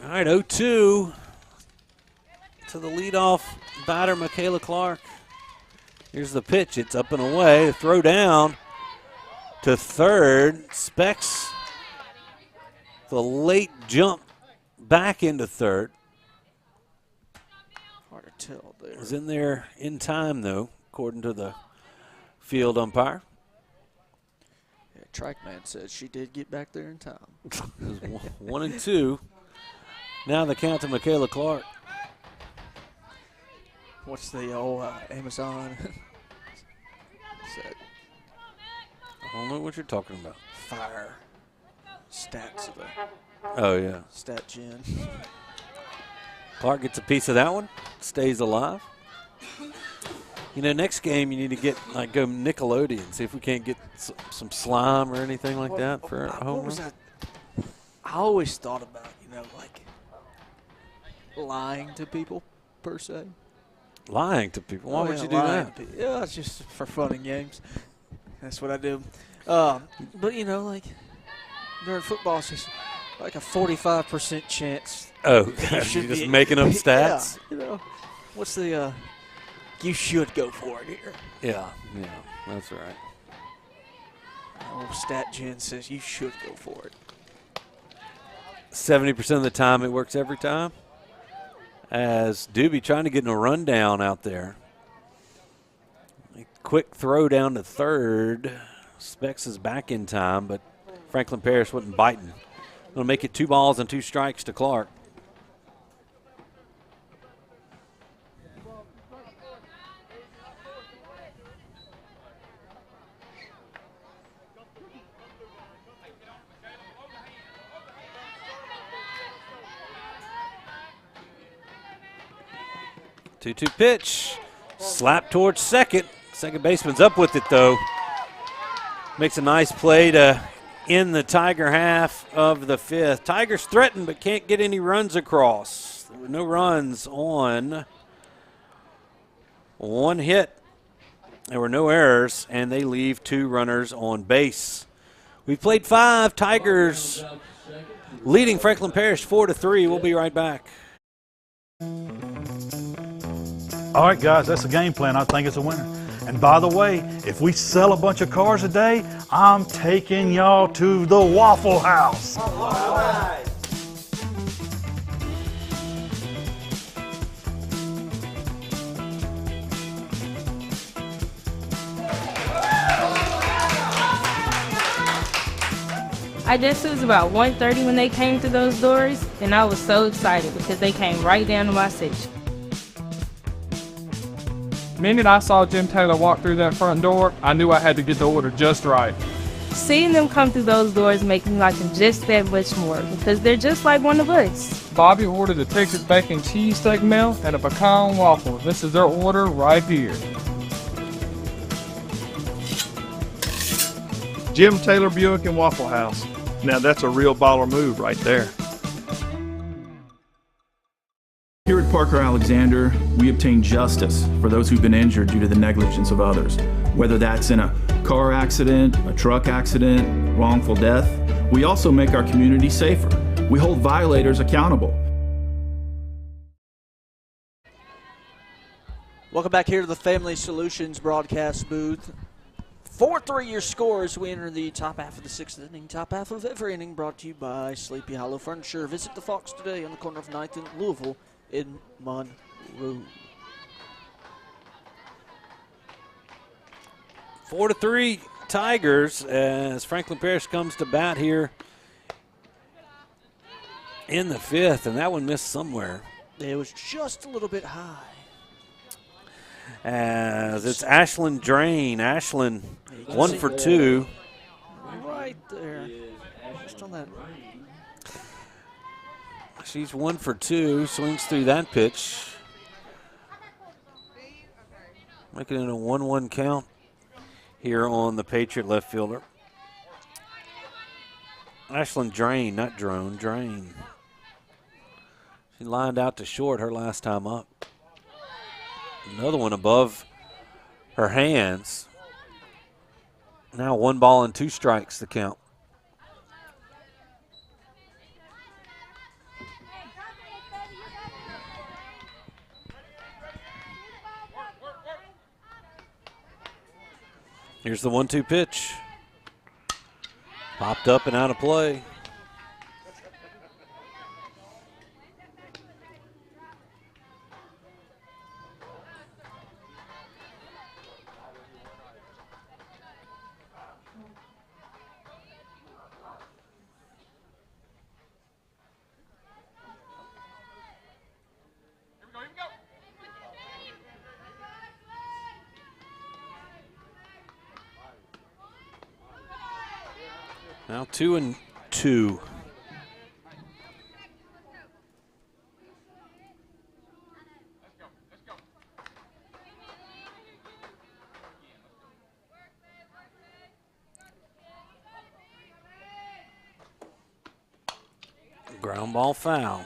All right, 0-2 to the leadoff batter, Michaela Clark. Here's the pitch. It's up and away. The throw down to third. Specs the late jump back into third. Hard to tell there. Was in there in time, though, according to the field umpire. Yeah, Trackman says she did get back there in time. It was 1-2. Now the count to Michaela Clark. What's the old Amazon said? I don't know what you're talking about. Fire stats of the Oh, yeah. stat gen. Clark gets a piece of that one, stays alive. You know, next game you need to go Nickelodeon, see if we can't get some slime or anything like that for a home run. I always thought about, like lying to people, per se. Lying to people? Why would you do that? Yeah, it's just for fun and games. That's what I do. But, like during football, it's just like a 45% chance. Oh, you're just making up stats? Yeah, what's the you should go for it here. Yeah, that's right. Old stat gen says you should go for it. 70% of the time it works every time. As Doobie trying to get in a rundown out there. A quick throw down to third. Specs is back in time, but Franklin Parish wasn't biting. Going to make it 2 balls and 2 strikes to Clark. Two-two pitch. Slap towards second. Second baseman's up with it, though. Makes a nice play to end the Tiger half of the 5th. Tigers threaten but can't get any runs across. There were no runs on 1 hit. There were no errors, and they leave 2 runners on base. We've played 5. Tigers leading Franklin Parish 4-3. We'll be right back. All right, guys, that's the game plan. I think it's a winner. And by the way, if we sell a bunch of cars a day, I'm taking y'all to the Waffle House. All right. I guess it was about 1:30 when they came through those doors, and I was so excited because they came right down to my section. minute I saw Jim Taylor walk through that front door, I knew I had to get the order just right. Seeing them come through those doors makes me like them just that much more because they're just like one of us. Bobby ordered a Texas bacon cheesesteak meal and a pecan waffle. This is their order right here. Jim Taylor Buick and Waffle House. Now that's a real baller move right there. Here at Parker Alexander, we obtain justice for those who've been injured due to the negligence of others. Whether that's in a car accident, a truck accident, wrongful death, we also make our community safer. We hold violators accountable. Welcome back here to the Family Solutions broadcast booth. 4-3 your score as we enter the top half of the sixth inning. Top half of every inning brought to you by Sleepy Hollow Furniture. Visit the Fox today on the corner of 9th and Louisville in Monroe. 4-3 Tigers as Franklin Parish comes to bat here in the fifth, and that one missed somewhere. It was just a little bit high. As it's Ashlyn Drain. Ashlyn 1 for 2. Right there. Just on that. She's 1 for 2. Swings through that pitch. Making it a 1-1 count here on the Patriot left fielder. Ashlyn Drain, not Drone, Drain. She lined out to short her last time up. Another one above her hands. Now 1 ball and 2 strikes the count. Here's the 1-2 pitch. Popped up and out of play. Now 2-2. Ground ball foul.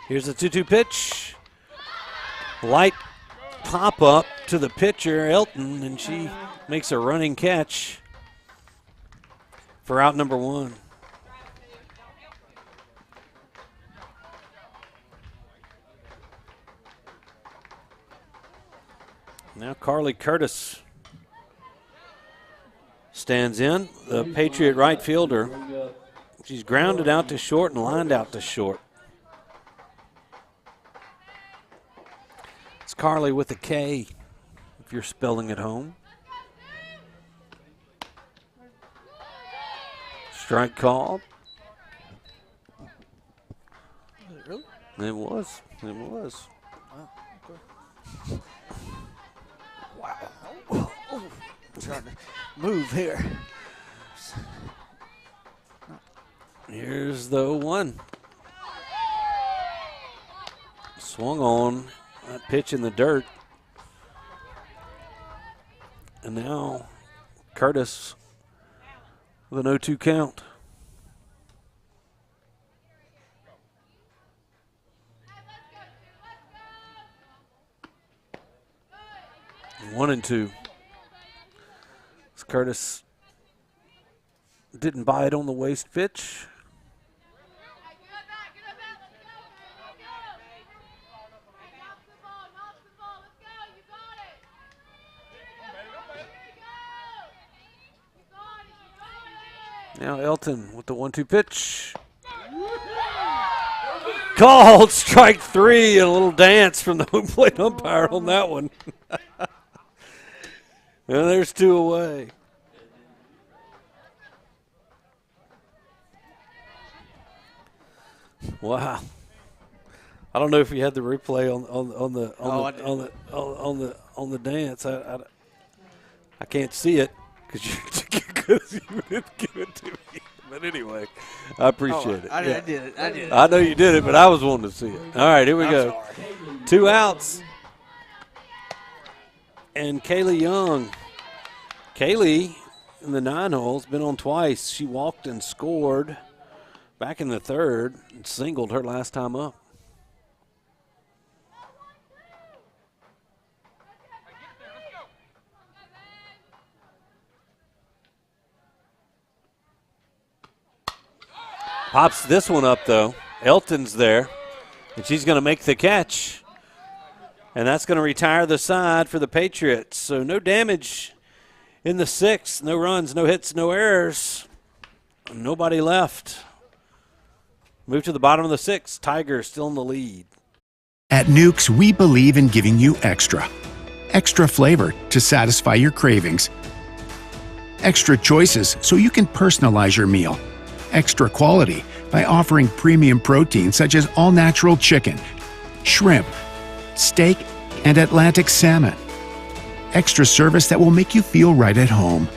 Here's the 2-2 pitch. Light pop up to the pitcher, Elton, and she makes a running catch for out number 1. Now Carly Curtis stands in, the Patriot right fielder. She's grounded out to short and lined out to short. It's Carly with a K, if you're spelling at home. Strike called. Really? It was. It was. Wow. Okay. Wow. Oh, trying to move here. Here's the 0-1. Swung on. That pitch in the dirt. And now Curtis with an 0-2 count. One and 2. Curtis didn't buy it on the waste pitch. Now Elton with the 1-2 pitch. Called strike 3 and a little dance from the home plate umpire on that one. And there's 2 away. Wow. I don't know if you had the replay on the dance. I can't see it because you didn't give it to me. But anyway, I appreciate it. I did it. I know you did it, but I was wanting to see it. All right, here we go. Sorry. 2 outs. And Kaylee Young. Kaylee in the 9 holes been on twice. She walked and scored back in the 3rd and singled her last time up. Pops this one up, though. Elton's there, and she's going to make the catch. And that's going to retire the side for the Patriots. So no damage in the 6th. No runs, no hits, no errors. Nobody left. Move to the bottom of the 6th. Tigers still in the lead. At Nukes, we believe in giving you extra. Extra flavor to satisfy your cravings. Extra choices so you can personalize your meal. Extra quality by offering premium protein such as all-natural chicken, shrimp, steak, and Atlantic salmon. Extra service that will make you feel right at home.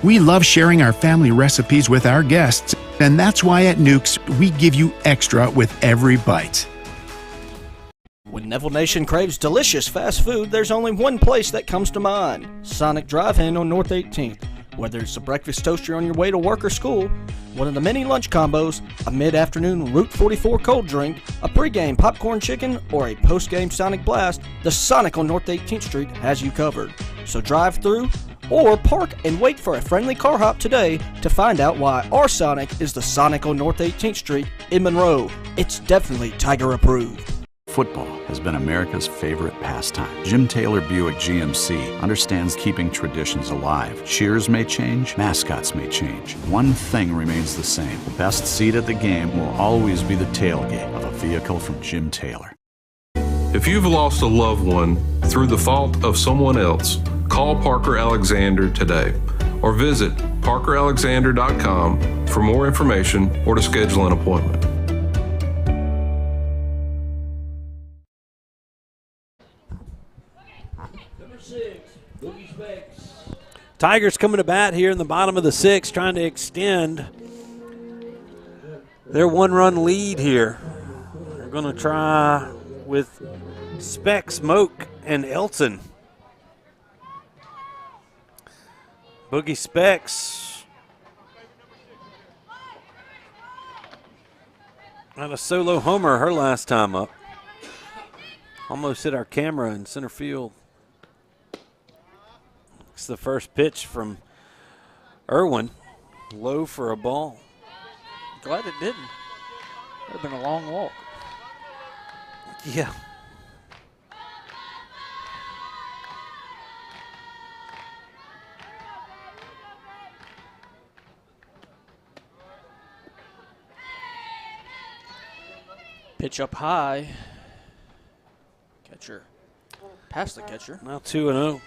We love sharing our family recipes with our guests, and that's why at Nukes we give you extra with every bite. When Neville Nation craves delicious fast food, there's only one place that comes to mind: Sonic Drive-In on North 18th. Whether it's a breakfast toaster on your way to work or school, one of the many lunch combos, a mid-afternoon Route 44 cold drink, a pregame popcorn chicken, or a postgame Sonic Blast, the Sonic on North 18th Street has you covered. So drive through or park and wait for a friendly car hop today to find out why our Sonic is the Sonic on North 18th Street in Monroe. It's definitely Tiger approved. Football has been America's favorite pastime. Jim Taylor Buick GMC understands keeping traditions alive. Cheers may change, mascots may change. One thing remains the same. The best seat at the game will always be the tailgate of a vehicle from Jim Taylor. If you've lost a loved one through the fault of someone else, call Parker Alexander today or visit parkeralexander.com for more information or to schedule an appointment. Tigers coming to bat here in the bottom of the 6th, trying to extend their 1-run lead here. They're going to try with Speck, Smoke, and Elton. Boogie Specs had a solo homer her last time up. Almost hit our camera in center field. It's the first pitch from Irwin. Low for a ball. Glad it didn't. Would have been a long walk. Yeah. Pitch up high. Catcher. Past the catcher. Now 2-0.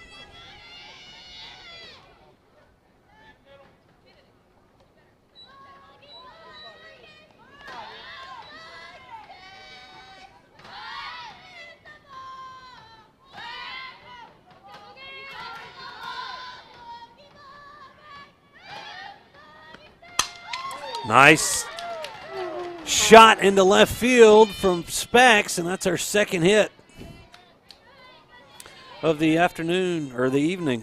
Nice shot into left field from Specs, and that's our second hit of the afternoon or the evening.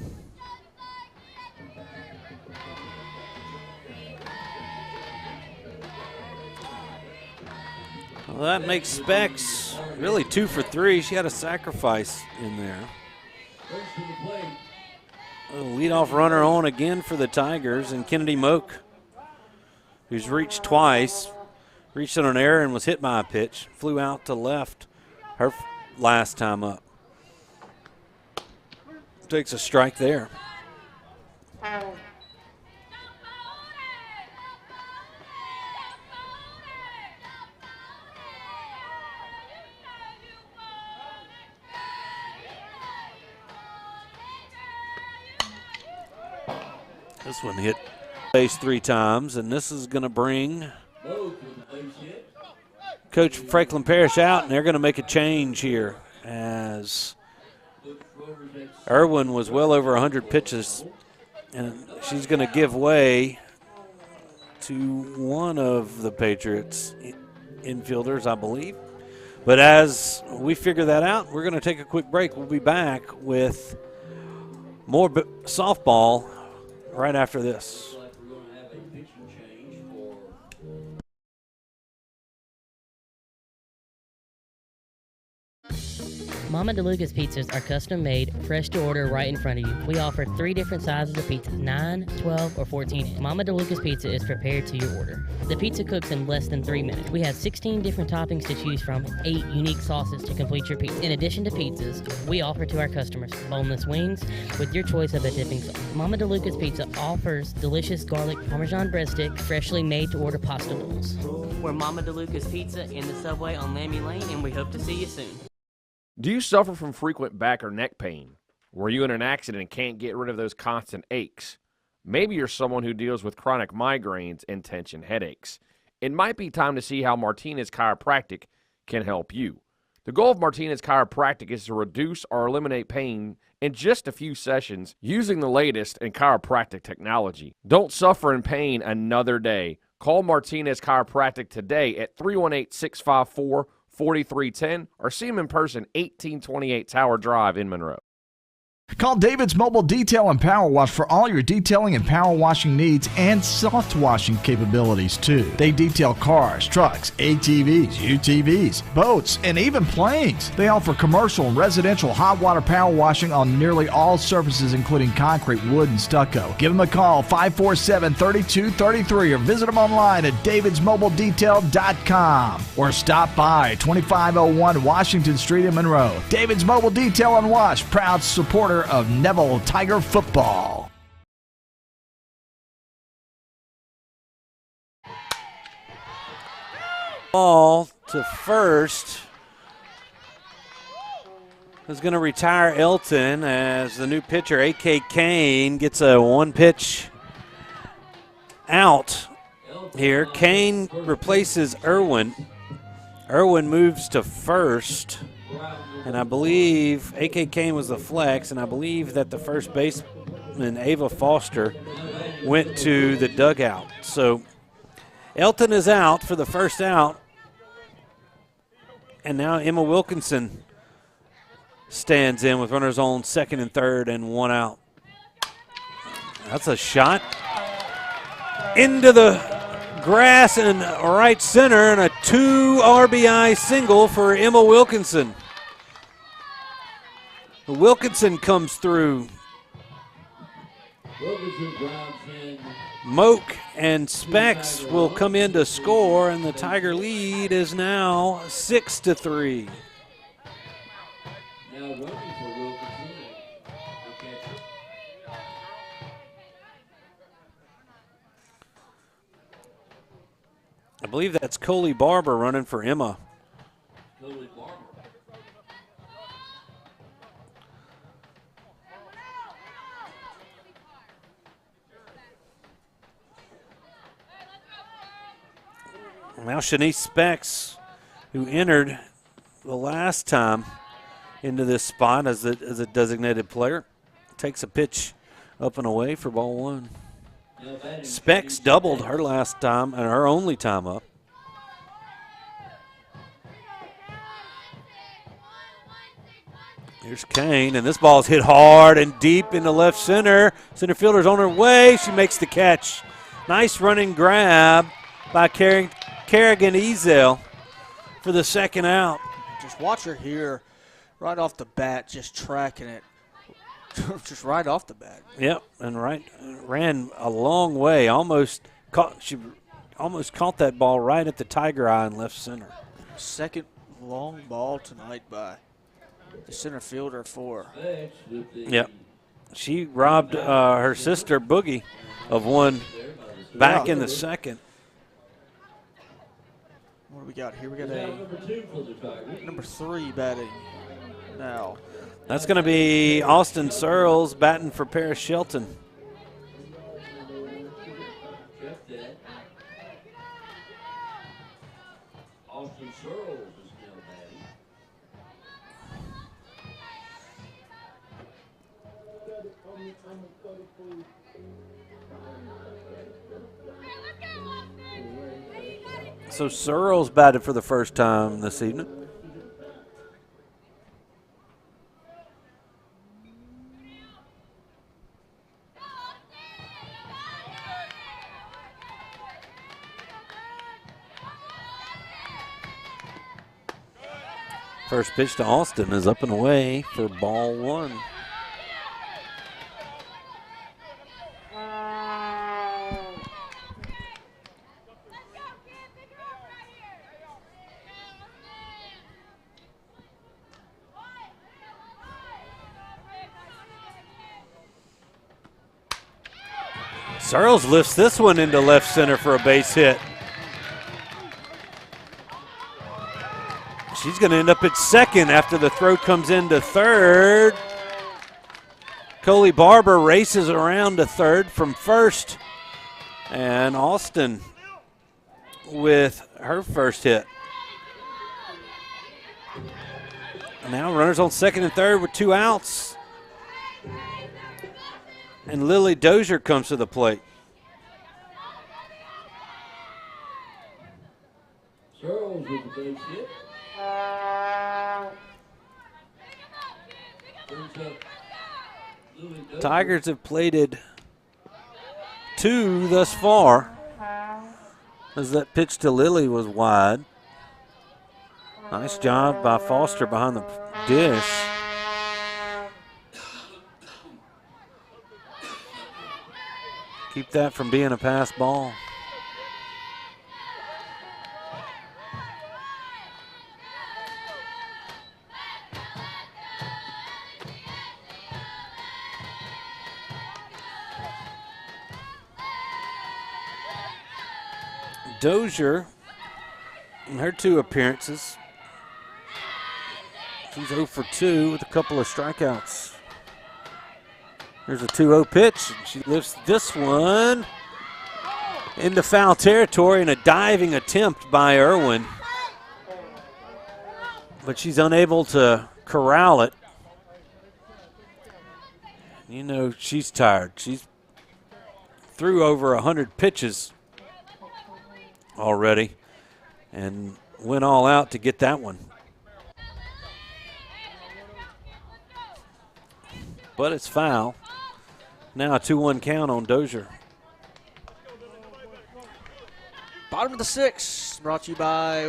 Well, that makes Specs really 2 for 3. She had a sacrifice in there. A leadoff runner on again for the Tigers, and Kennedy Moak, who's reached twice, reached on an error and was hit by a pitch, flew out to left her last time up. Takes a strike there. This one hit base 3 times, and this is going to bring Coach Franklin Parish out, and they're going to make a change here as Irwin was well over 100 pitches, and she's going to give way to one of the Patriots infielders, I believe. But as we figure that out, we're going to take a quick break. We'll be back with more softball right after this. Mama DeLuca's pizzas are custom made, fresh to order right in front of you. We offer 3 different sizes of pizza, 9, 12, or 14. Mama DeLuca's pizza is prepared to your order. The pizza cooks in less than 3 minutes. We have 16 different toppings to choose from, 8 unique sauces to complete your pizza. In addition to pizzas, we offer to our customers boneless wings with your choice of a dipping sauce. Mama DeLuca's Pizza offers delicious garlic Parmesan breadstick, freshly made to order pasta bowls. We're Mama DeLuca's Pizza in the Subway on Lammy Lane, and we hope to see you soon. Do you suffer from frequent back or neck pain? Were you in an accident and can't get rid of those constant aches? Maybe you're someone who deals with chronic migraines and tension headaches. It might be time to see how Martinez Chiropractic can help you. The goal of Martinez Chiropractic is to reduce or eliminate pain in just a few sessions using the latest in chiropractic technology. Don't suffer in pain another day. Call Martinez Chiropractic today at 318-654-4310 or see him in person, 1828 Tower Drive in Monroe. Call David's Mobile Detail and Power Wash for all your detailing and power washing needs and soft washing capabilities too. They detail cars, trucks, ATVs, UTVs, boats, and even planes. They offer commercial and residential hot water power washing on nearly all surfaces including concrete, wood, and stucco. Give them a call, 547-3233, or visit them online at davidsmobiledetail.com or stop by 2501 Washington Street in Monroe. David's Mobile Detail and Wash, proud supporter of Neville Tiger football. Ball to first is going to retire Elton as the new pitcher, A.K. Kane, gets a 1-pitch out here. Kane replaces Irwin. Irwin moves to first. And I believe A.K. Kane was the flex, and I believe that the first baseman, Ava Foster, went to the dugout. So Elton is out for the first out, and now Emma Wilkinson stands in with runners on second and third and 1 out. That's a shot into the grass in right center, and a 2 RBI single for Emma Wilkinson. Wilkinson comes through. Moak and Specs will come in to score, and the Tiger lead is now 6-3. Now running for Wilkinson, the catcher. I believe that's Coley Barber running for Emma. Coley Barber. Now Shanice Specs, who entered the last time into this spot as a designated player, takes a pitch up and away for ball 1. Specs doubled her last time and her only time up. Here's Kane, and this ball's hit hard and deep into left center. Center fielder's on her way. She makes the catch. Nice running grab by Kerrigan Ezel for the second out. Just watch her here right off the bat, just tracking it. Just right off the bat. Yep, and ran a long way. She almost caught that ball right at the Tiger eye in left center. Second long ball tonight by the center fielder for. Yep. She robbed her sister Boogie of one back in the second. What do we got here? We got a number 3 batting now. That's going to be Austin Searles batting for Paris Shelton. Searles is now batting. So Searles batted for the first time this evening. First pitch to Austin is up and away for ball one. Searles lifts this one into left center for a base hit. She's going to end up at second after the throw comes into third. Coley Barber races around to third from first. And Austin with her first hit. Now runners on second and third with 2 outs. And Lily Dozier comes to the plate. Searles with the base hit. Tigers have plated 2 thus far, as that pitch to Lily was wide. Nice job by Foster behind the dish. Keep that from being a pass ball. Dozier, in her 2 appearances, she's 0 for 2 with a couple of strikeouts. There's a 2-0 pitch, and she lifts this one into foul territory in a diving attempt by Irwin. But she's unable to corral it. You know, she's tired. She's threw over 100 pitches already and went all out to get that one. But it's foul. Now a 2-1 count on Dozier. Bottom of the 6th, brought to you by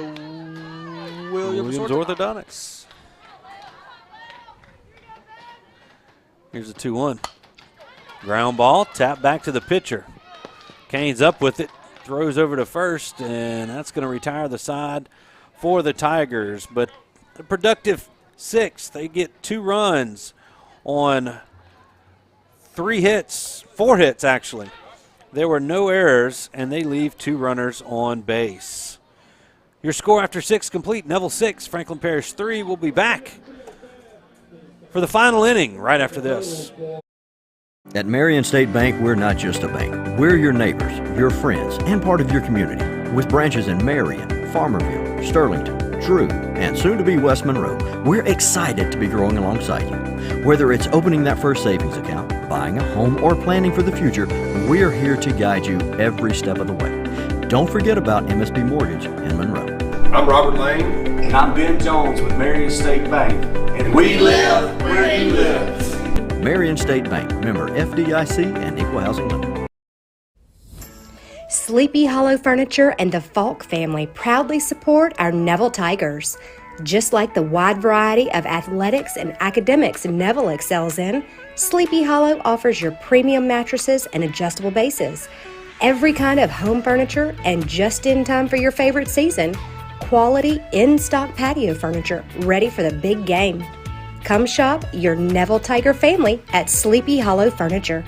Williams Orthodontics. Here's a 2-1. Ground ball, tap back to the pitcher. Kane's up with it, throws over to first, and that's going to retire the side for the Tigers. But a productive 6th. They get 2 runs on 4 hits actually. There were no errors, and they leave 2 runners on base. Your score after 6 complete. Neville 6, Franklin Parish 3. We'll be back for the final inning right after this. At Marion State Bank, we're not just a bank. We're your neighbors, your friends, and part of your community. With branches in Marion, Farmerville, Sterlington, Drew, and soon to be West Monroe, we're excited to be growing alongside you. Whether it's opening that first savings account, buying a home, or planning for the future, we're here to guide you every step of the way. Don't forget about MSB Mortgage in Monroe. I'm Robert Lane. And I'm Ben Jones with Marion State Bank. And we live where you live. Marion State Bank, member FDIC and Equal Housing Lender. Sleepy Hollow Furniture and the Falk family proudly support our Neville Tigers. Just like the wide variety of athletics and academics Neville excels in, Sleepy Hollow offers your premium mattresses and adjustable bases. Every kind of home furniture and just in time for your favorite season. Quality in-stock patio furniture ready for the big game. Come shop your Neville Tiger family at Sleepy Hollow Furniture.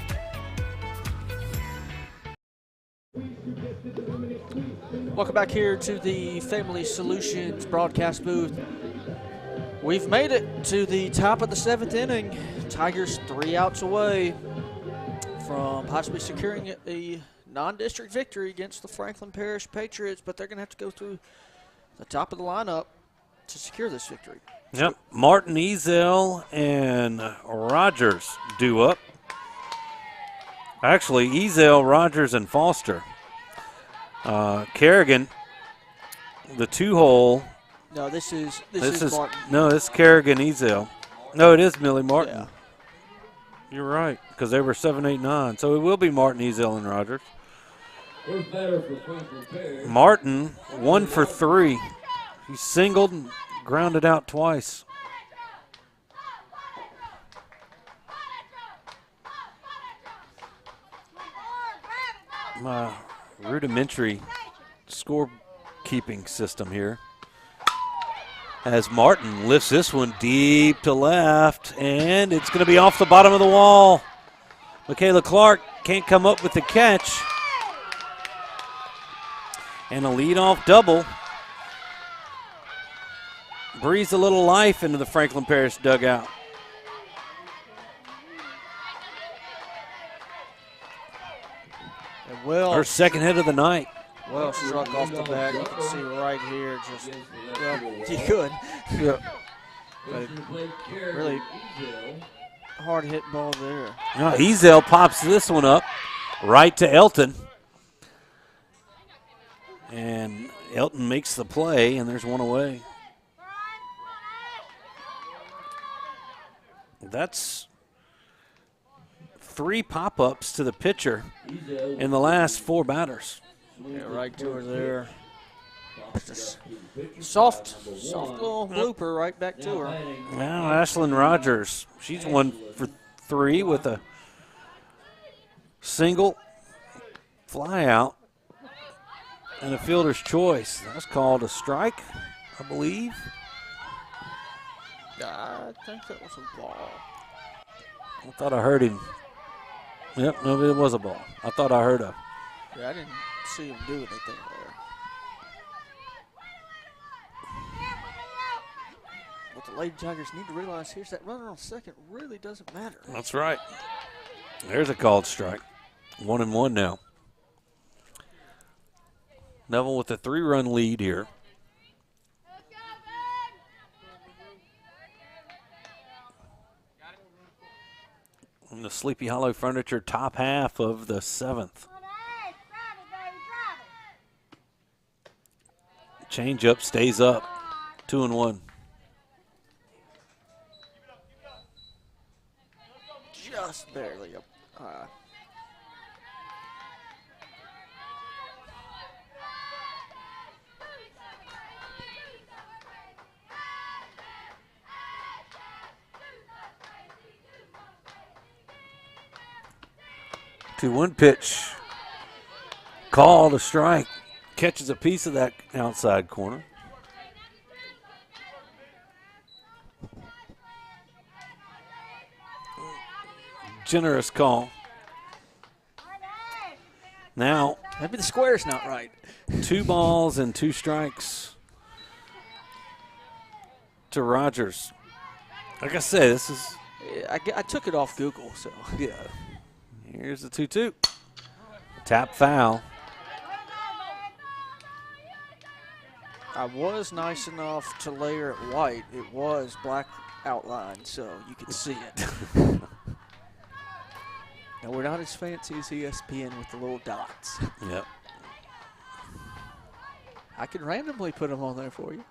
Welcome back here to the Family Solutions broadcast booth. We've made it to the top of the 7th inning. Tigers 3 outs away from possibly securing a non-district victory against the Franklin Parish Patriots, but they're going to have to go through the top of the lineup to secure this victory. Yep, Martin Ezel and Rogers due up. Actually, Ezel, Rogers, and Foster. Kerrigan, the 2-hole. No, this is Martin. No, this is Kerrigan, Ezel. No, it is Millie Martin. Yeah. You're right, because they were 7, 8, 9. So it will be Martin, Ezel, and Rogers. First batter for Franklin Parish. Martin, 1 for 3. He singled and grounded out twice. My rudimentary scorekeeping system here. As Martin lifts this one deep to left, and it's going to be off the bottom of the wall. Michaela Clark can't come up with the catch. And a leadoff double breathes a little life into the Franklin Parish dugout. And well, her second hit of the night. Well struck off the bat. You can see right here. Just you could. Yeah. But really hard hit ball there. Now Ezel pops this one up right to Elton. And Elton makes the play, and there's one away. That's 3 pop-ups to the pitcher in the last 4 batters. Yeah, right to her there. Just soft little blooper right back to her. Now Ashlyn Rogers, she's 1 for 3 with a single, fly out, and a fielder's choice. That's called a strike, I believe. I think that was a ball. I thought I heard him. Yep, no, it was a ball. I thought I heard a. Yeah, I didn't see him do anything there. What the Lady Tigers need to realize here is that runner on second really doesn't matter. That's right. There's a called strike. 1-1 now. Neville with a 3-run lead here. In the Sleepy Hollow Furniture top half of the 7th. Change up stays up. 2-1. Just barely up. 2-1 pitch. Called a strike. Catches a piece of that outside corner. Generous call. Now. Maybe the square's not right. 2 balls and 2 strikes to Rogers. Like I said, this is. I took it off Google, so. Yeah. Here's the 2-2. Tap foul. I was nice enough to layer it white. It was black outline, so you could see it. Now, we're not as fancy as ESPN with the little dots. Yep. I can randomly put them on there for you.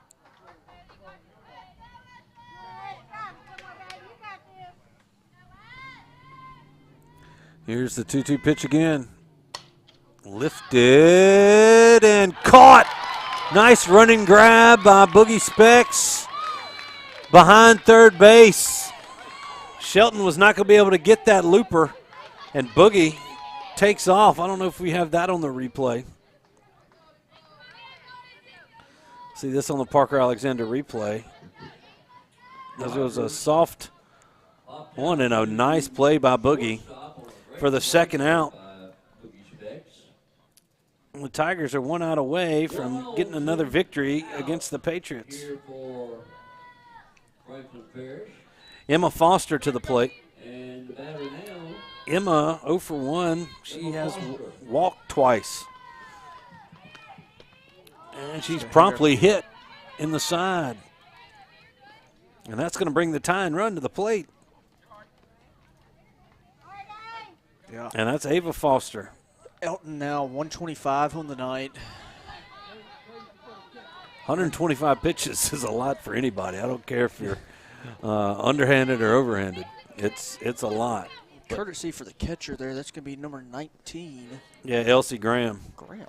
Here's the 2-2 pitch again. Lifted and caught. Nice running grab by Boogie Specs behind third base. Shelton was not going to be able to get that looper, and Boogie takes off. I don't know if we have that on the replay. See this on the Parker Alexander replay. This was a soft one and a nice play by Boogie for the second out. The Tigers are 1 out away from getting another victory against the Patriots. Emma Foster to the plate. Emma 0 for 1. She has walked twice. And she's promptly hit in the side. And that's going to bring the tying run to the plate. Yeah. And that's Ava Foster. Elton now 125 on the night. 125 pitches is a lot for anybody. I don't care if you're underhanded or overhanded. It's a lot. Courtesy for the catcher there. That's going to be number 19. Yeah, Elsie Graham. Graham.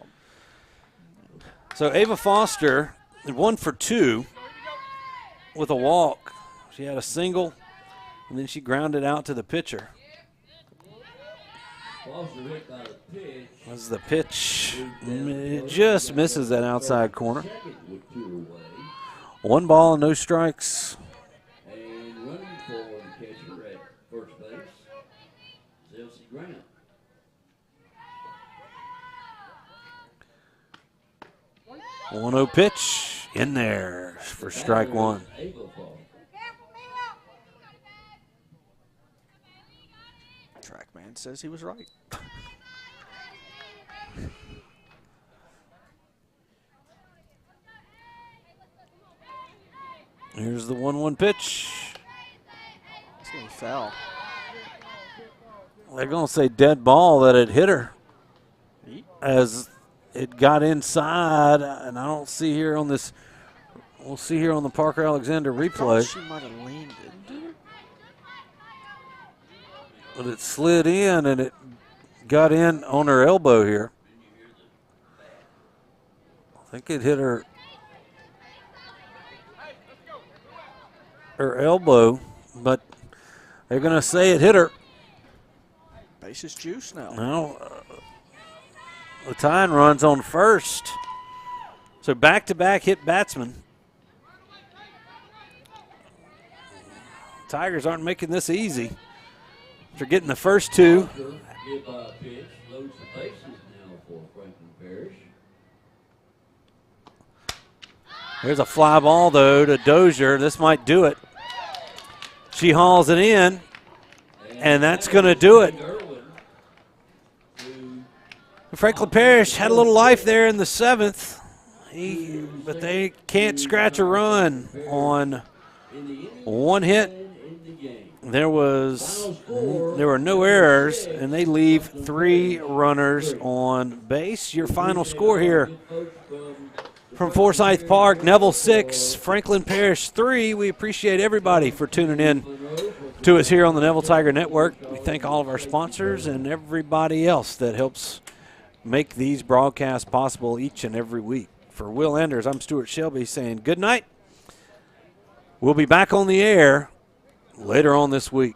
So Ava Foster, 1 for 2 with a walk. She had a single, and then she grounded out to the pitcher. Foster hit by the pitch. Was the pitch. It just misses that outside corner. 1 ball and no strikes. And running for the catcher at first base is Elsie Graham. One 1-0 pitch in there for strike 1. Trackman says he was right. Here's the 1-1 pitch. It's going to be foul. They're going to say dead ball that it hit her as it got inside, and I don't see here on this. We'll see here on the Parker Alexander replay. She might have leaned into it. But it slid in, and it got in on her elbow here. I think it hit her elbow, but they're going to say it hit her. Bases juice now. No, the tying run's on first. So back-to-back hit batsmen. Tigers aren't making this easy. They're getting the first 2. Hit by a pitch, loads the bases now for Franklin Parish. There's a fly ball, though, to Dozier. This might do it. She hauls it in, and that's going to do it. Franklin Parish had a little life there in the 7th, but they can't scratch a run on 1 hit. There were no errors, and they leave 3 runners on base. Your final score here from Forsyth Park: Neville 6, Franklin Parish 3. We appreciate everybody for tuning in to us here on the Neville Tiger Network. We thank all of our sponsors and everybody else that helps make these broadcasts possible each and every week. For Will Enders, I'm Stewart Shelby saying good night. We'll be back on the air later on this week.